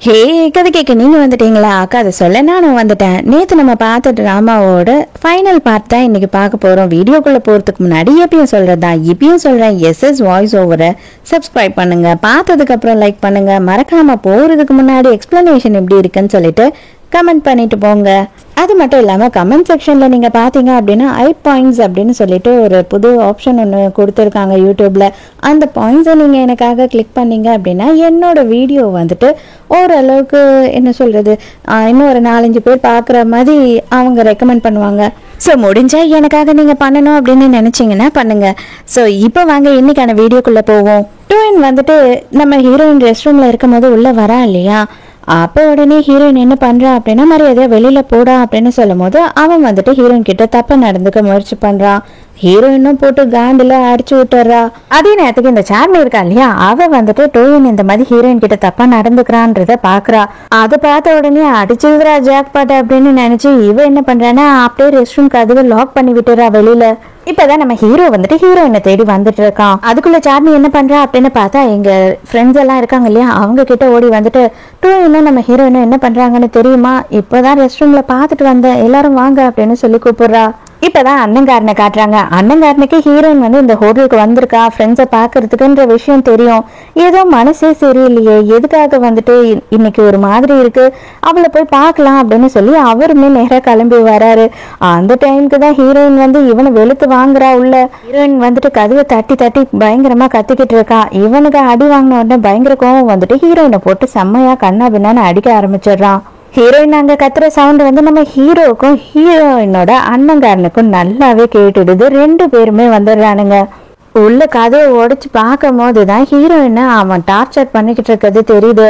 ஹே, கதை கேட்க நீங்க வந்துட்டீங்களா? கதை சொல்ல நானும் வந்துட்டேன். நேத்து நம்ம பார்த்த டிராமாவோட ஃபைனல் பார்ட் தான் இன்னைக்கு பார்க்க போறோம். வீடியோக்குள்ள போறதுக்கு முன்னாடி எப்பயும் சொல்றதுதான், இப்பயும் சொல்றேன், எஸ்எஸ் வாய்ஸ் ஓவரை சப்ஸ்கிரைப் பண்ணுங்க, பார்த்ததுக்கு அப்புறம் லைக் பண்ணுங்க, மறக்காம போறதுக்கு முன்னாடி எக்ஸ்பிளனேஷன் எப்படி இருக்குன்னு சொல்லிட்டு கமெண்ட் பண்ணிட்டு போங்க. அது மட்டும் இல்லாமல் கமெண்ட் செக்ஷனில் நீங்கள் பார்த்தீங்க அப்படின்னா பாயிண்ட்ஸ் அப்படின்னு சொல்லிட்டு ஒரு புது ஆப்ஷன் ஒன்று கொடுத்துருக்காங்க யூடியூப்பில். அந்த பாயிண்ட்ஸை நீங்கள் எனக்காக கிளிக் பண்ணீங்க அப்படின்னா என்னோட வீடியோ வந்துட்டு ஓரளவுக்கு என்ன சொல்கிறது, இன்னும் ஒரு 4-5 பேர் பார்க்குற மாதிரி அவங்க ரெக்கமெண்ட் பண்ணுவாங்க. ஸோ முடிஞ்சால் எனக்காக நீங்கள் பண்ணணும் அப்படின்னு நினச்சிங்கன்னா பண்ணுங்கள். ஸோ இப்போ வாங்க இன்னைக்கான வீடியோக்குள்ளே போவோம். டூயின் வந்துட்டு நம்ம ஹீரோயின் ரெஸ்ட் ரூமில் இருக்கும் போது உள்ளே வரா இல்லையா, அப்போ உடனே ஹீரோயின் என்ன பண்றா அப்படின்னா மரியாதையா வெளியில போடா அப்படின்னு சொல்லும் போது அவன் வந்துட்டு ஹீரோயின் கிட்ட தப்பா நடந்துக்க முயற்சி பண்றான். ஹீரோயினும் போட்டு காண்டில அடிச்சு விட்டுறா. அதே நேரத்துக்கு இந்த சார்மி இருக்கா இல்லையா, அவ வந்துட்டு டோயின் இந்த மாதிரி ஹீரோயின் கிட்ட தப்பா நடந்துக்கிறான்றத பாக்குறா. அதை பார்த்த உடனே அடிச்சுதுரா ஜாக் பாட்டு அப்படின்னு நினைச்சு இவ என்ன பண்றான்னா அப்படியே ரெஸ்ட் ரூம் கதவை லாக் பண்ணி விட்டுறா வெளியில. இப்பதான் நம்ம ஹீரோ வந்துட்டு ஹீரோயினை தேடி வந்துட்டு இருக்கான். அதுக்குள்ள சார்மி என்ன பண்றா அப்படின்னு பார்த்தா எங்க ஃப்ரெண்ட்ஸ் எல்லாம் இருக்காங்க இல்லையா, அவங்க கிட்ட ஓடி வந்துட்டு டூயினும் நம்ம ஹீரோயினும் என்ன பண்றாங்கன்னு தெரியுமா, இப்பதான் ரெஸ்ட் ரூம்ல பாத்துட்டு வந்தேன், எல்லாரும் வாங்க அப்படின்னு சொல்லி கூப்பிடுறா. இப்பதான் அண்ணங்காரனை காட்டுறாங்க. அண்ணங்காரனுக்கு ஹீரோயின் வந்து இந்த ஹோட்டலுக்கு வந்திருக்கா ஃப்ரெண்ட்ஸை பாக்குறதுக்குன்ற விஷயம் தெரியும். ஏதோ மனசே சரியில்லையே, எதுக்காக வந்துட்டு இன்னைக்கு ஒரு மாதிரி இருக்கு, அவளை போய் பார்க்கலாம் அப்படின்னு சொல்லி அவருமே நேராக கிளம்பி வராரு. அந்த டைமுக்கு தான் ஹீரோயின் வந்து இவனை வெளுத்து வாங்குறா உள்ள. ஹீரோயின் வந்துட்டு கதவை தட்டி தட்டி பயங்கரமா கத்திக்கிட்டு இருக்கா. இவனுக்கு அடி வாங்கின உடனே பயங்கர கோவம் வந்துட்டு ஹீரோயினை போட்டு செம்மையா கண்ணா பின்னான்னு அடிக்க ஆரம்பிச்சிடுறான். ஹீரோயின் அங்க கத்துற சவுண்ட் வந்து நம்ம ஹீரோவுக்கும் ஹீரோயினோட அண்ணங்காரனுக்கும் நல்லாவே கேட்டுடுது. 2 பேருமே வந்துடுறானுங்க. உள்ள கதையை உடைச்சு பார்க்கும் போதுதான் ஹீரோயினை அவன் டார்ச்சர் பண்ணிக்கிட்டு இருக்கிறது தெரியுது.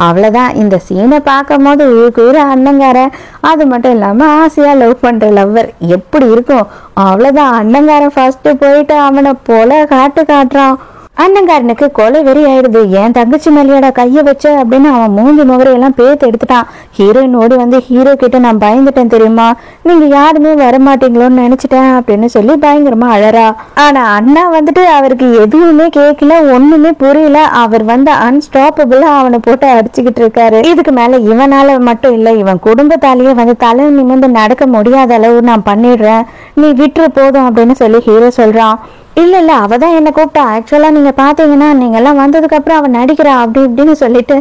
அவ்வளவுதான், இந்த சீனை பார்க்கும் போது ஊருக்கு அண்ணங்காரன், அது மட்டும் இல்லாம ஆசையா லவ் பண்ற லவ்வர் எப்படி இருக்கும். அவ்வளவுதான், அண்ணங்காரன் ஃபர்ஸ்ட் போயிட்டு அவனை போல காட்டுறான். அண்ணங்காரனுக்கு கொலை வெறி ஆயிடுது. என் தங்கச்சி மேலையோட கையை வச்ச அப்படின்னு அவன் மூஞ்சி முகரையெல்லாம் பேத்து எடுத்துட்டான். ஹீரோயின் ஓடி வந்து ஹீரோ கிட்ட நான் பயந்துட்டேன் தெரியுமா, நீங்க யாருமே வரமாட்டீங்களோன்னு நினைச்சிட்டேன் அப்படின்னு சொல்லி பயங்கரமா அழறா. ஆனா அண்ணா வந்துட்டு அவருக்கு எதுவுமே கேட்கல, ஒண்ணுமே புரியல. அவர் வந்து அன்ஸ்டாப்பபிளா அவனை போட்டு அடிச்சுக்கிட்டு இருக்காரு. இதுக்கு மேல இவனால மட்டும் இல்ல, இவன் குடும்பத்தாலேயே வந்து தலை நிமிர்ந்து நடக்க முடியாத அளவு நான் பண்ணிடுறேன், நீ விட்டுரு போதும் அப்படின்னு சொல்லி ஹீரோ சொல்றான். இல்ல அவதான் என்ன கூப்பிட்டா, ஆக்சுவலா நீங்க பாத்தீங்கன்னா நீங்க எல்லாம் வந்ததுக்கு அப்புறம் அவன் நடிக்கிறா அப்படி இப்படின்னு சொல்லிட்டு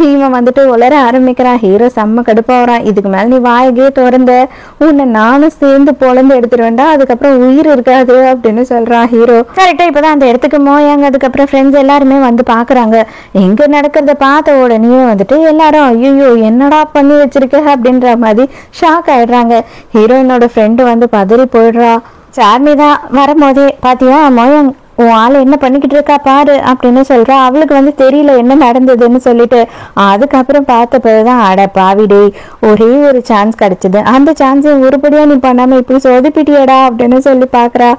இவன் வந்துட்டு உளர ஆரம்பிக்கிறான். ஹீரோ செம்ம கடுப்பாகிறான். இதுக்கு மேல நீ வாயகே திறந்த உன்னை நானும் சேர்ந்து பொழந்து எடுத்துருவேண்டா, அதுக்கப்புறம் உயிர் இருக்காது அப்படின்னு சொல்றான் ஹீரோ. கரெக்டா இப்பதான் அந்த இடத்துக்கு மோயாங்க. அதுக்கப்புறம் ஃப்ரெண்ட்ஸ் எல்லாருமே வந்து பாக்குறாங்க. எங்க நடக்கிறத பார்த்த உடனே வந்துட்டு எல்லாரும் ஐயோ என்னடா பண்ணி வச்சிருக்க அப்படின்ற மாதிரி ஷாக் ஆயிடுறாங்க. ஹீரோயினோட ஃப்ரெண்டு வந்து பதறி போயிடுறா. சார்மி தான் வரும்போதே பாத்தியா மோயங் உன் ஆளு என்ன பண்ணிக்கிட்டு இருக்கா பாரு அப்படின்னு சொல்றா. அவளுக்கு வந்து தெரியல என்ன நடந்ததுன்னு சொல்லிட்டு. அதுக்கப்புறம் பார்த்த பிறகுதான் அட பாவிடே, ஒரே ஒரு சான்ஸ் கிடைச்சது, அந்த சான்ஸை உருப்படியா நீ பண்ணாம இப்படி சொதப்பிட்டியடா அப்படின்னு சொல்லி பாக்குறா.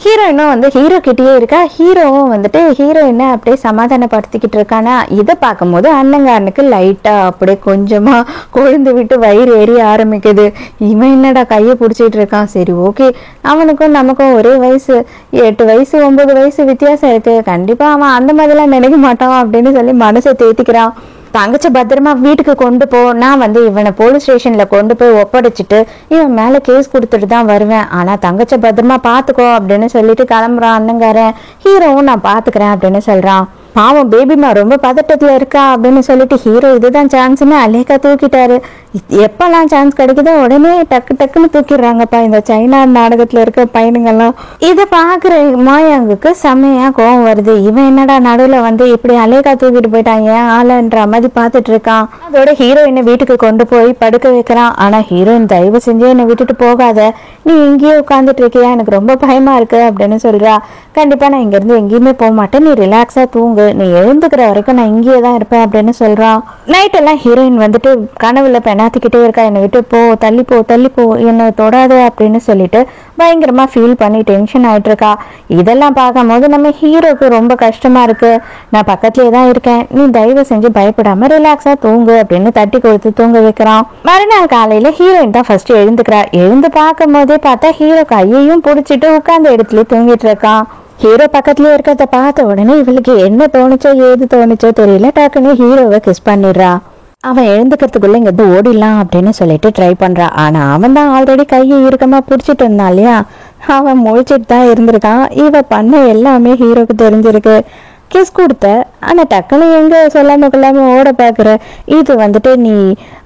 ஹீரோயினும் வந்து ஹீரோ கிட்டேயே இருக்கா. ஹீரோவும் வந்துட்டு ஹீரோயினை அப்படியே சமாதானப்படுத்திக்கிட்டு இருக்கானா. இதை பார்க்கும்போது அண்ணங்காரனுக்கு லைட்டா அப்படியே கொஞ்சமா கொழுந்து விட்டு வயிறு எரிய ஆரம்பிக்குது. இவன் என்னடா கையை பிடிச்சிட்டு இருக்கான், சரி ஓகே, அவனுக்கும் நமக்கும் ஒரே வயசு, 8 வயசு 9 வயசு வித்தியாசம் இருக்கு, கண்டிப்பா அவன் அந்த மாதிரிலாம் நினைக்க மாட்டான் அப்படின்னு சொல்லி மனசை தேத்திக்கிறான். தங்கச்சி பத்திரமா வீட்டுக்கு கொண்டு போ, நான் வந்து இவனை போலீஸ் ஸ்டேஷன்ல கொண்டு போய் ஒப்படைச்சிட்டு இவன் மேல கேஸ் கொடுத்துட்டு தான் வருவேன், ஆனா தங்கச்சி பத்திரமா பாத்துக்கோ அப்படின்னு சொல்லிட்டு கிளம்புறான் அண்ணங்காரன். ஹீரோவும் நான் பாத்துக்கிறேன் அப்படின்னு சொல்றான். பாவம் பேபிமா ரொம்ப பதட்டத்துல இருக்கா அப்படின்னு சொல்லிட்டு ஹீரோ இதுதான் சான்ஸ்ன்னு அலேக்கா தூக்கிட்டாரு. எப்பெல்லாம் சான்ஸ் கிடைக்குதோ உடனே டக்குன்னு தூக்கிடுறாங்கப்பா இந்த சைனா நாடகத்துல இருக்க பையனுங்கெல்லாம். இதை பாக்குற மாயாங்குக்கு செம்மையா கோவம் வருது. இவன் என்னடா நடுவுல வந்து இப்படி அலேக்கா தூக்கிட்டு போயிட்டான் ஏன் ஆளுன்ற மாதிரி பாத்துட்டு இருக்கான். அதோட ஹீரோயினை வீட்டுக்கு கொண்டு போய் படுக்க வைக்கிறான். ஆனா ஹீரோயின் தயவு செஞ்சு என்னை விட்டுட்டு போகாத, நீ இங்கேயே உட்காந்துட்டு இருக்கியா, எனக்கு ரொம்ப பயமா இருக்கு அப்படின்னு சொல்றா. கண்டிப்பா நான் இங்க இருந்து எங்கேயுமே போக மாட்டேன், நீ ரிலாக்ஸா தூங்கு, நீ எழுந்துக்கிற வரைக்கும் நான் இங்கேயே தான் இருப்பேன் அப்படின்னு சொல்றான். நைட் எல்லாம் ஹீரோயின் வந்துட்டு கனவுல பெண்ணாத்திக்கிட்டே இருக்கா, என்னை விட்டு போ, தள்ளி போ, என்னை தொடாது அப்படின்னு சொல்லிட்டு பயங்கரமா ஃபீல் பண்ணி டென்ஷன் ஆயிட்டு இருக்கா. இதெல்லாம் பார்க்கும் போது நம்ம ஹீரோக்கு ரொம்ப கஷ்டமா இருக்கு. நான் பக்கத்துலயே தான் இருக்கேன், நீ தயவு செஞ்சு பயப்படாம ரிலாக்ஸா தூங்கு அப்படின்னு தட்டி கொடுத்து தூங்க வைக்கிறான். மறுநாள் காலையில ஹீரோயின் தான் ஃபர்ஸ்ட் எழுந்துக்கிறா. எழுந்து பார்க்கும் போதே பார்த்தா ஹீரோ கையையும் பிடிச்சிட்டு உட்கார்ந்த இடத்துல தூங்கிட்டு இருக்கான். ஹீரோ பக்கத்துலயே இருக்கிறத பார்த்த உடனே இவளுக்கு என்ன தோணுச்சோ ஏது தோணுச்சோ தெரியல, டக்குன்னு ஹீரோவை கிஸ் பண்ணிடுறா. அவன் எழுந்துக்கிறதுக்குள்ள இங்கிருந்து ஓடிடலாம் அப்படின்னு சொல்லிட்டு ட்ரை பண்றான். ஆனா அவன் தான் ஆல்ரெடி கையை இறுக்கமா புடிச்சிட்டு இருந்தான் இல்லையா, அவன் முழிச்சிட்டு தான் இருந்திருக்கான். இவ பண்ண எல்லாமே ஹீரோக்கு தெரிஞ்சிருக்கு. கிஸ் கொடுத்த ஆனால் டக்குன்னு எங்கே சொல்லாமல் கொள்ளாமல் ஓட பார்க்குற, இது வந்துட்டு நீ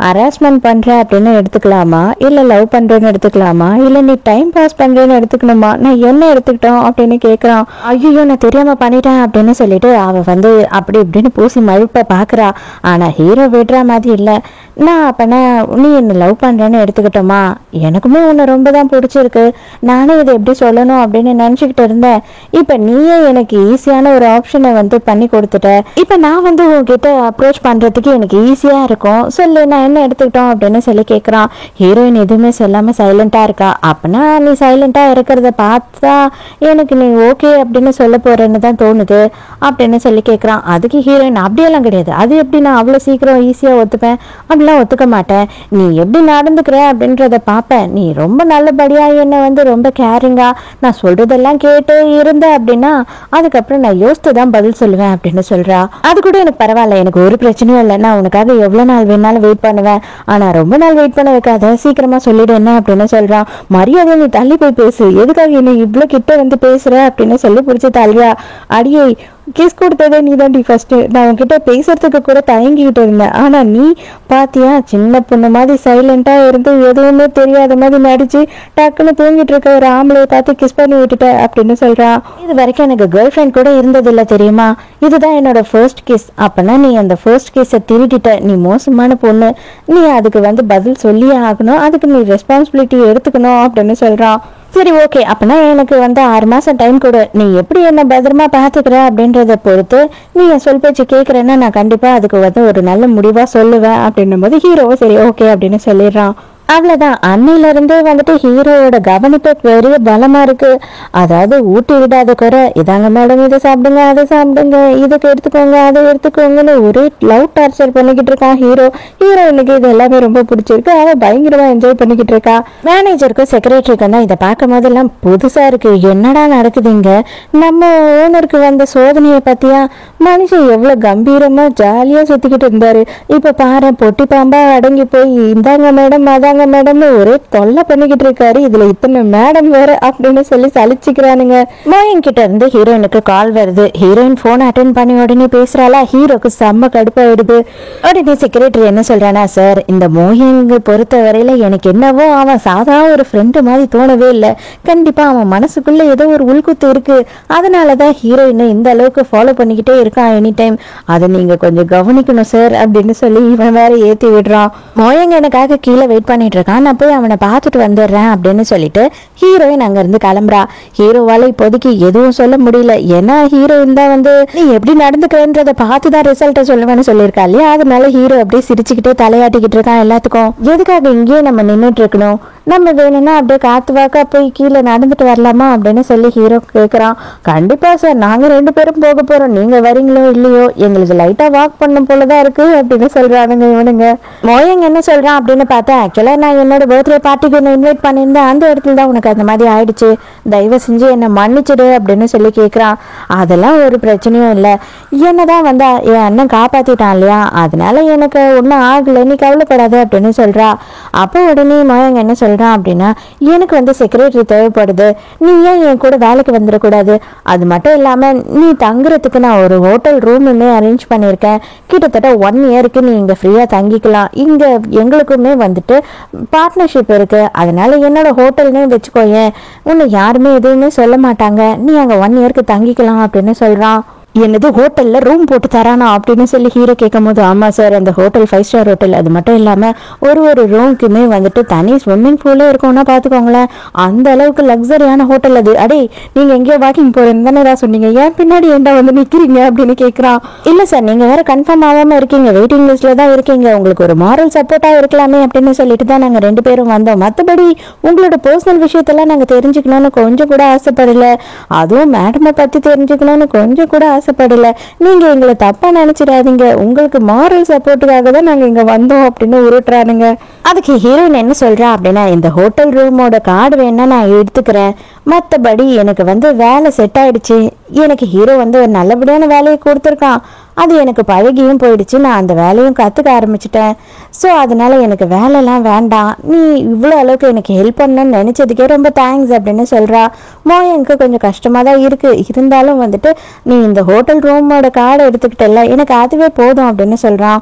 ஹராஸ்மெண்ட் பண்ணுற அப்படின்னு எடுத்துக்கலாமா, இல்லை லவ் பண்ணுறேன்னு எடுத்துக்கலாமா, இல்லை நீ டைம் பாஸ் பண்ணுறேன்னு எடுத்துக்கணுமா, நான் என்ன எடுத்துக்கிட்டோம் அப்படின்னு கேட்குறான். ஐயோ நான் தெரியாமல் பண்ணிட்டேன் அப்படின்னு சொல்லிட்டு அவள் வந்து அப்படி இப்படின்னு பூசி மழுப்ப பார்க்குறா. ஆனால் ஹீரோ விடுற மாதிரி இல்லை. நான் அப்போனா நீ என்ன லவ் பண்ணுறேன்னு எடுத்துக்கிட்டோமா, எனக்குமே உன்னை ரொம்ப தான் பிடிச்சிருக்கு, நானே இதை எப்படி சொல்லணும் அப்படின்னு நினச்சிக்கிட்டு இருந்தேன். இப்போ நீயே எனக்கு ஈஸியான ஒரு ஆப்ஷனை வந்து பண்ணி கொடுத்துட்ட. இப்போ நான் வந்து உங்ககிட்ட அப்ரோச் பண்ணுறதுக்கு எனக்கு ஈஸியாக இருக்கும், சொல்லு நான் என்ன எடுத்துக்கிட்டோம் அப்படின்னு சொல்லி கேட்குறான். ஹீரோயின் எதுவுமே சொல்லாமல் சைலண்ட்டாக இருக்கா. அப்போனா நீ சைலண்ட்டாக இருக்கிறத பார்த்தா எனக்கு நீ ஓகே அப்படின்னு சொல்ல போகிறேன்னு தான் தோணுது அப்படின்னு சொல்லி கேட்குறான். அதுக்கு ஹீரோயின் அப்படியெல்லாம் கிடையாது, அது எப்படி நான் அவ்வளோ சீக்கிரம் ஈஸியாக ஒத்துப்பேன், அப்படிலாம் ஒத்துக்க மாட்டேன், நீ எப்படி நடந்துக்கிற அப்படின்றத பார்ப்பேன், நீ ரொம்ப நல்லபடியாக என்னை வந்து ரொம்ப கேரிங்காக நான் சொல்கிறதெல்லாம் கேட்டு இருந்த அப்படின்னா அதுக்கப்புறம் நான் யோசித்து தான் பதில் சொல்லுவேன் அப்படின்னு சொல்றா. அது கூட எனக்கு பரவாயில்ல, எனக்கு ஒரு பிரச்சனையும் இல்லை, நான் உனக்காக எவ்வளவு நாள் வேணாலும் வெயிட் பண்ணுவேன், ஆனா ரொம்ப நாள் வெயிட் பண்ண வைக்காத, சீக்கிரமா சொல்லிடு என்ன அப்படின்னு சொல்றான். மரியாதை நீ தள்ளி போய் பேசு, எதுக்காக என்ன இவ்வளவு கிட்ட வந்து பேசுற அப்படின்னு சொல்லி பிடிச்சி தள்ளுறா. அடியே கிஸ் கொடுத்ததே நீ தாண்டி ஃபர்ஸ்ட், நான் உன்கிட்ட பேசுறதுக்கு கூட தயங்கிக்கிட்டு இருந்தேன், ஆனா நீ பாத்தியா சின்ன பொண்ணு மாதிரி சைலண்டா இருந்து எதுவுமே தெரியாத மாதிரி நடிச்சு டக்குன்னு தூங்கிட்டு இருக்க ஒரு ஆம்பளையை பார்த்து கிஸ் பண்ணி விட்டுட்ட அப்படின்னு சொல்றான். இது வரைக்கும் எனக்கு கேர்ள் ஃப்ரெண்ட் கூட இருந்தது இல்லை தெரியுமா, இதுதான் என்னோட ஃபர்ஸ்ட் கிஸ். அப்பனா நீ அந்த ஃபர்ஸ்ட் கிஸ்ஸை திருடிட்ட, நீ மோசமான பொண்ணு, நீ அதுக்கு வந்து பதில் சொல்லியே ஆகணும், அதுக்கு நீ ரெஸ்பான்சிபிலிட்டி எடுத்துக்கணும் அப்படின்னு சொல்றான். சரி ஓகே, அப்பனா எனக்கு வந்து 6 மாசம் டைம் கொடு, நீ எப்படி என்ன பத்திரமா பாத்துக்கிற அப்படின்றத பொறுத்து நீ என் சொல் பேச்சு கேட்கறேன்னா நான் கண்டிப்பா அதுக்கு வந்து ஒரு நல்ல முடிவா சொல்லுவேன் அப்படின்னும் போது ஹீரோவும் சரி ஓகே அப்படின்னு சொல்லிடுறான். அவ்வளவுதான், அன்னையில இருந்தே வந்துட்டு ஹீரோவோட கவனிப்பு பெரிய பலமா இருக்கு. அதாவது ஊட்டி விடாத குறை, இதாங்க மேடம் இதை சாப்பிடுங்க அதை சாப்பிடுங்க, இதுக்கு எடுத்துக்கோங்க அதை எடுத்துக்கோங்கன்னு ஒரே லவ் டார்ச்சர் பண்ணிக்கிட்டு இருக்கான் ஹீரோ. ஹீரோயினுக்கு இது எல்லாமே ரொம்ப பிடிச்சிருக்கு, அவ பயங்கரமா என்ஜாய் பண்ணிக்கிட்டு இருக்கா. மேனேஜருக்கும் செக்ரட்டரிக்கும் தான் இதை பார்க்கும் போதெல்லாம் புதுசா இருக்கு, என்னடா நடக்குதுங்க, நம்ம ஓனருக்கு வந்த சோதனையை பத்தியா, மனுஷன் எவ்வளவு கம்பீரமா ஜாலியா சுத்திக்கிட்டு இருந்தாரு, இப்ப பாரு பொட்டி பாம்பா அடங்கி போய் இந்தாங்க மேடம் அதாங்க மேடம்னு ஒரே தொல்லை பண்ணிக்கிட்டு இருக்காரு, இதுல இத்தனை மேடம் வேற அப்படின்னு சொல்லி சலிச்சுக்கிறானுங்க. மோயன் கிட்ட இருந்து ஹீரோயினுக்கு கால் வருது. ஹீரோயின் போன் அட்டென்ட் பண்ணி உடனே பேசுறாளா, ஹீரோக்கு செம்ம கடுப்பாயிடுது. உடனே செக்ரட்டரி என்ன சொல்றானா, சார் இந்த மோயங்க பொறுத்த வரையில எனக்கு என்னவோ அவன் சாதா ஒரு ஃப்ரெண்டு மாதிரி தோணவே இல்லை, கண்டிப்பா அவன் மனசுக்குள்ள ஏதோ ஒரு உள்குத்து இருக்கு, அதனாலதான் ஹீரோயினை இந்த அளவுக்கு ஃபாலோ பண்ணிக்கிட்டே இருக்கான் எனி டைம், அதை நீங்க கொஞ்சம் கவனிக்கணும் சார் அப்படின்னு சொல்லி இவன் வேற ஏத்தி விடுறான். மோயங்க எனக்காக கீழே வெயிட் பண்ணிட்டு இருக்கான், நான் போய் அவனை பார்த்துட்டு வந்துடுறேன் அப்படின்னு சொல்லிட்டு ஹீரோயின் அங்க இருந்து கிளம்புறா. ஹீரோவால இப்போதைக்கு எதுவும் சொல்ல முடியல, ஏன்னா ஹீரோயின் தான் வந்து நீ எப்படி நடந்துக்கிறன்றத பார்த்துதான் ரிசல்ட்டை சொல்லுவேன்னு சொல்லியிருக்கா இல்லையா, அதனால ஹீரோ அப்படியே சிரிச்சுக்கிட்டே தலையாட்டிக்கிட்டு இருக்கான் எல்லாத்துக்கும். எதுக்காக இங்கேயே நம்ம நின்றுட்டு இருக்கணும், நம்ம வேணும்னா அப்படியே காத்து வாக்கா போய் கீழே நடந்துட்டு வரலாமா அப்படின்னு சொல்லி ஹீரோ கேட்குறான். கண்டிப்பா சார், நாங்க 2 பேரும் போக போறோம், நீங்க வரீங்களோ இல்லையோ எங்களுக்கு லைட்டா வாக் பண்ண போலதான் இருக்கு அப்படின்னு சொல்றானுங்க இவனுங்க. மோயங்க என்ன சொல்றான் அப்படின்னு பார்த்தா, ஆக்சுவலா நான் என்னோட பர்த்டே பார்ட்டிக்கு ஒன்று இன்வைட் பண்ணியிருந்தேன், அந்த இடத்துல தான் உனக்கு அந்த மாதிரி ஆயிடுச்சு, தயவு செஞ்சு என்னை மன்னிச்சிடு அப்படின்னு சொல்லி கேட்குறான். அதெல்லாம் ஒரு பிரச்சனையும் இல்லை, என்னதான் வந்தா என் அண்ணன் காப்பாத்திட்டான் இல்லையா, அதனால எனக்கு ஒன்றும் ஆகலை, நீ கவலைப்படாத அப்படின்னு சொல்றா. அப்போ உடனே மோயங்க என்ன சொல்றான் அப்படின்னா, எனக்கு வந்து செக்ரட்டரி தேவைப்படுது, நீ ஏன் என் கூட வேலைக்கு வந்துடக்கூடாது, அது மட்டும் இல்லாம நீ தங்குறதுக்கு நான் ஒரு ஹோட்டல் ரூமுமே அரேஞ்ச் பண்ணியிருக்கேன், கிட்டத்தட்ட 1 இயருக்கு நீ இங்க ஃப்ரீயா தங்கிக்கலாம், இங்க எங்களுக்குமே வந்துட்டு பார்ட்னர்ஷிப் இருக்கு, அதனால என்னோட ஹோட்டல்னே வச்சுக்கோயேன், உன்னை யாருமே எதுவுமே சொல்ல மாட்டாங்க, நீ அங்க 1 இயருக்கு தங்கிக்கலாம் அப்படின்னு சொல்றான். என்னது ஹோட்டல்ல ரூம் போட்டு தரானா அப்படின்னு சொல்லி ஹீரோ கேட்கும் போது, ஆமா சார் அந்த ஹோட்டல் 5 ஸ்டார் ஹோட்டல், அது மட்டும் இல்லாம ஒரு ரூமுக்குமே வந்துட்டு தனி ஸ்விம்மிங் பூலே இருக்கும்னா பாத்துக்கோங்களேன், அந்த அளவுக்கு லக்ஸரியான ஹோட்டல் அது. அடே நீங்க எங்கேயோ வாக்கிங் போறேன்னு தானே சொன்னீங்க, ஏன் பின்னாடி ஏன்டா வந்து நிக்கிறீங்க அப்படின்னு கேட்கறான். இல்ல சார் நீங்க வேற கன்ஃபார்ம் ஆகாம இருக்கீங்க, வெயிட்டிங் லிஸ்ட்ல தான் இருக்கீங்க, உங்களுக்கு ஒரு மாரல் சப்போர்ட்டா இருக்கலாமே அப்படின்னு சொல்லிட்டு தான் நாங்க 2 பேரும் வந்தோம், மற்றபடி உங்களோட பர்சனல் விஷயத்தெல்லாம் நாங்க தெரிஞ்சுக்கணும்னு கொஞ்சம் கூட ஆசைப்படல, அதுவும் மேடமை பத்தி தெரிஞ்சுக்கணும்னு கொஞ்சம் கூட ஆசைப்படல, நீங்க எங்களை தப்பா நினைச்சிடாதீங்க, உங்களுக்கு மாரல் சப்போர்ட்டுக்காக தான் நாங்க இங்க வந்தோம் அப்படின்னு உருட்டுறானுங்க. அதுக்கு ஹீரோயின் என்ன சொல்றா அப்படின்னா, இந்த ஹோட்டல் ரூமோட கார்டு வேணா நான் எடுத்துக்கிறேன், மற்றபடி எனக்கு வந்து வேலை செட் ஆயிடுச்சு, எனக்கு ஹீரோ வந்து ஒரு நல்லபடியான வேலையை கொடுத்துருக்கான். அது எனக்கு பழகியும் போயிடுச்சு. நான் அந்த வேலையும் கற்றுக்க ஆரம்பிச்சிட்டேன். ஸோ அதனால எனக்கு வேலைலாம் வேண்டாம். நீ இவ்வளோ அளவுக்கு எனக்கு ஹெல்ப் பண்ணணும்னு நினச்சதுக்கே ரொம்ப தேங்க்ஸ் அப்படின்னு சொல்கிறா. மோயனுக்கு கொஞ்சம் கஷ்டமாக தான் இருக்குது. இருந்தாலும் வந்துட்டு நீ இந்த ஹோட்டல் ரூமோட கார்டை எடுத்துக்கிட்டல, எனக்கு அதுவே போதும் அப்படின்னு சொல்கிறான்.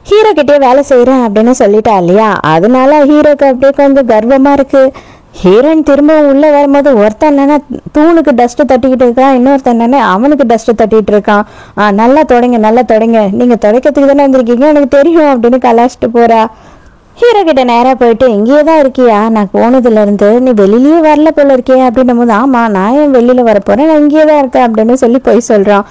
ஹீரோ கிட்டே வேலை செய்கிறேன் அப்படின்னு சொல்லிட்டா இல்லையா, அதனால ஹீரோக்கு அப்படியே கொஞ்சம் கர்வமாக இருக்குது. ஹீரோயின் திரும்பவும் உள்ள வரும்போது ஒருத்தன் என்னன்னா தூணுக்கு டஸ்ட் தட்டிக்கிட்டு இருக்கான், இன்னொருத்தன் என்னன்னா அவனுக்கு டஸ்ட் தட்டிட்டு இருக்கான். நல்லா தொடங்க, நல்லா தொடங்க, நீங்க தொடக்கிறதுக்கு தானே வந்திருக்கீங்க, எனக்கு தெரியும் அப்படின்னு கலாச்சிட்டு போறா. ஹீரோ கிட்ட நேராக போயிட்டு இங்கேயே தான் இருக்கியா, நான் போனதுல இருந்து நீ வெளியிலயே வரல போல இருக்கியா அப்படின்னும் போது, ஆமா நான் ஏன் வெளியில வர போறேன், நான் இங்கேயே தான் இருக்கேன் அப்படின்னு சொல்லி போய் சொல்றான்.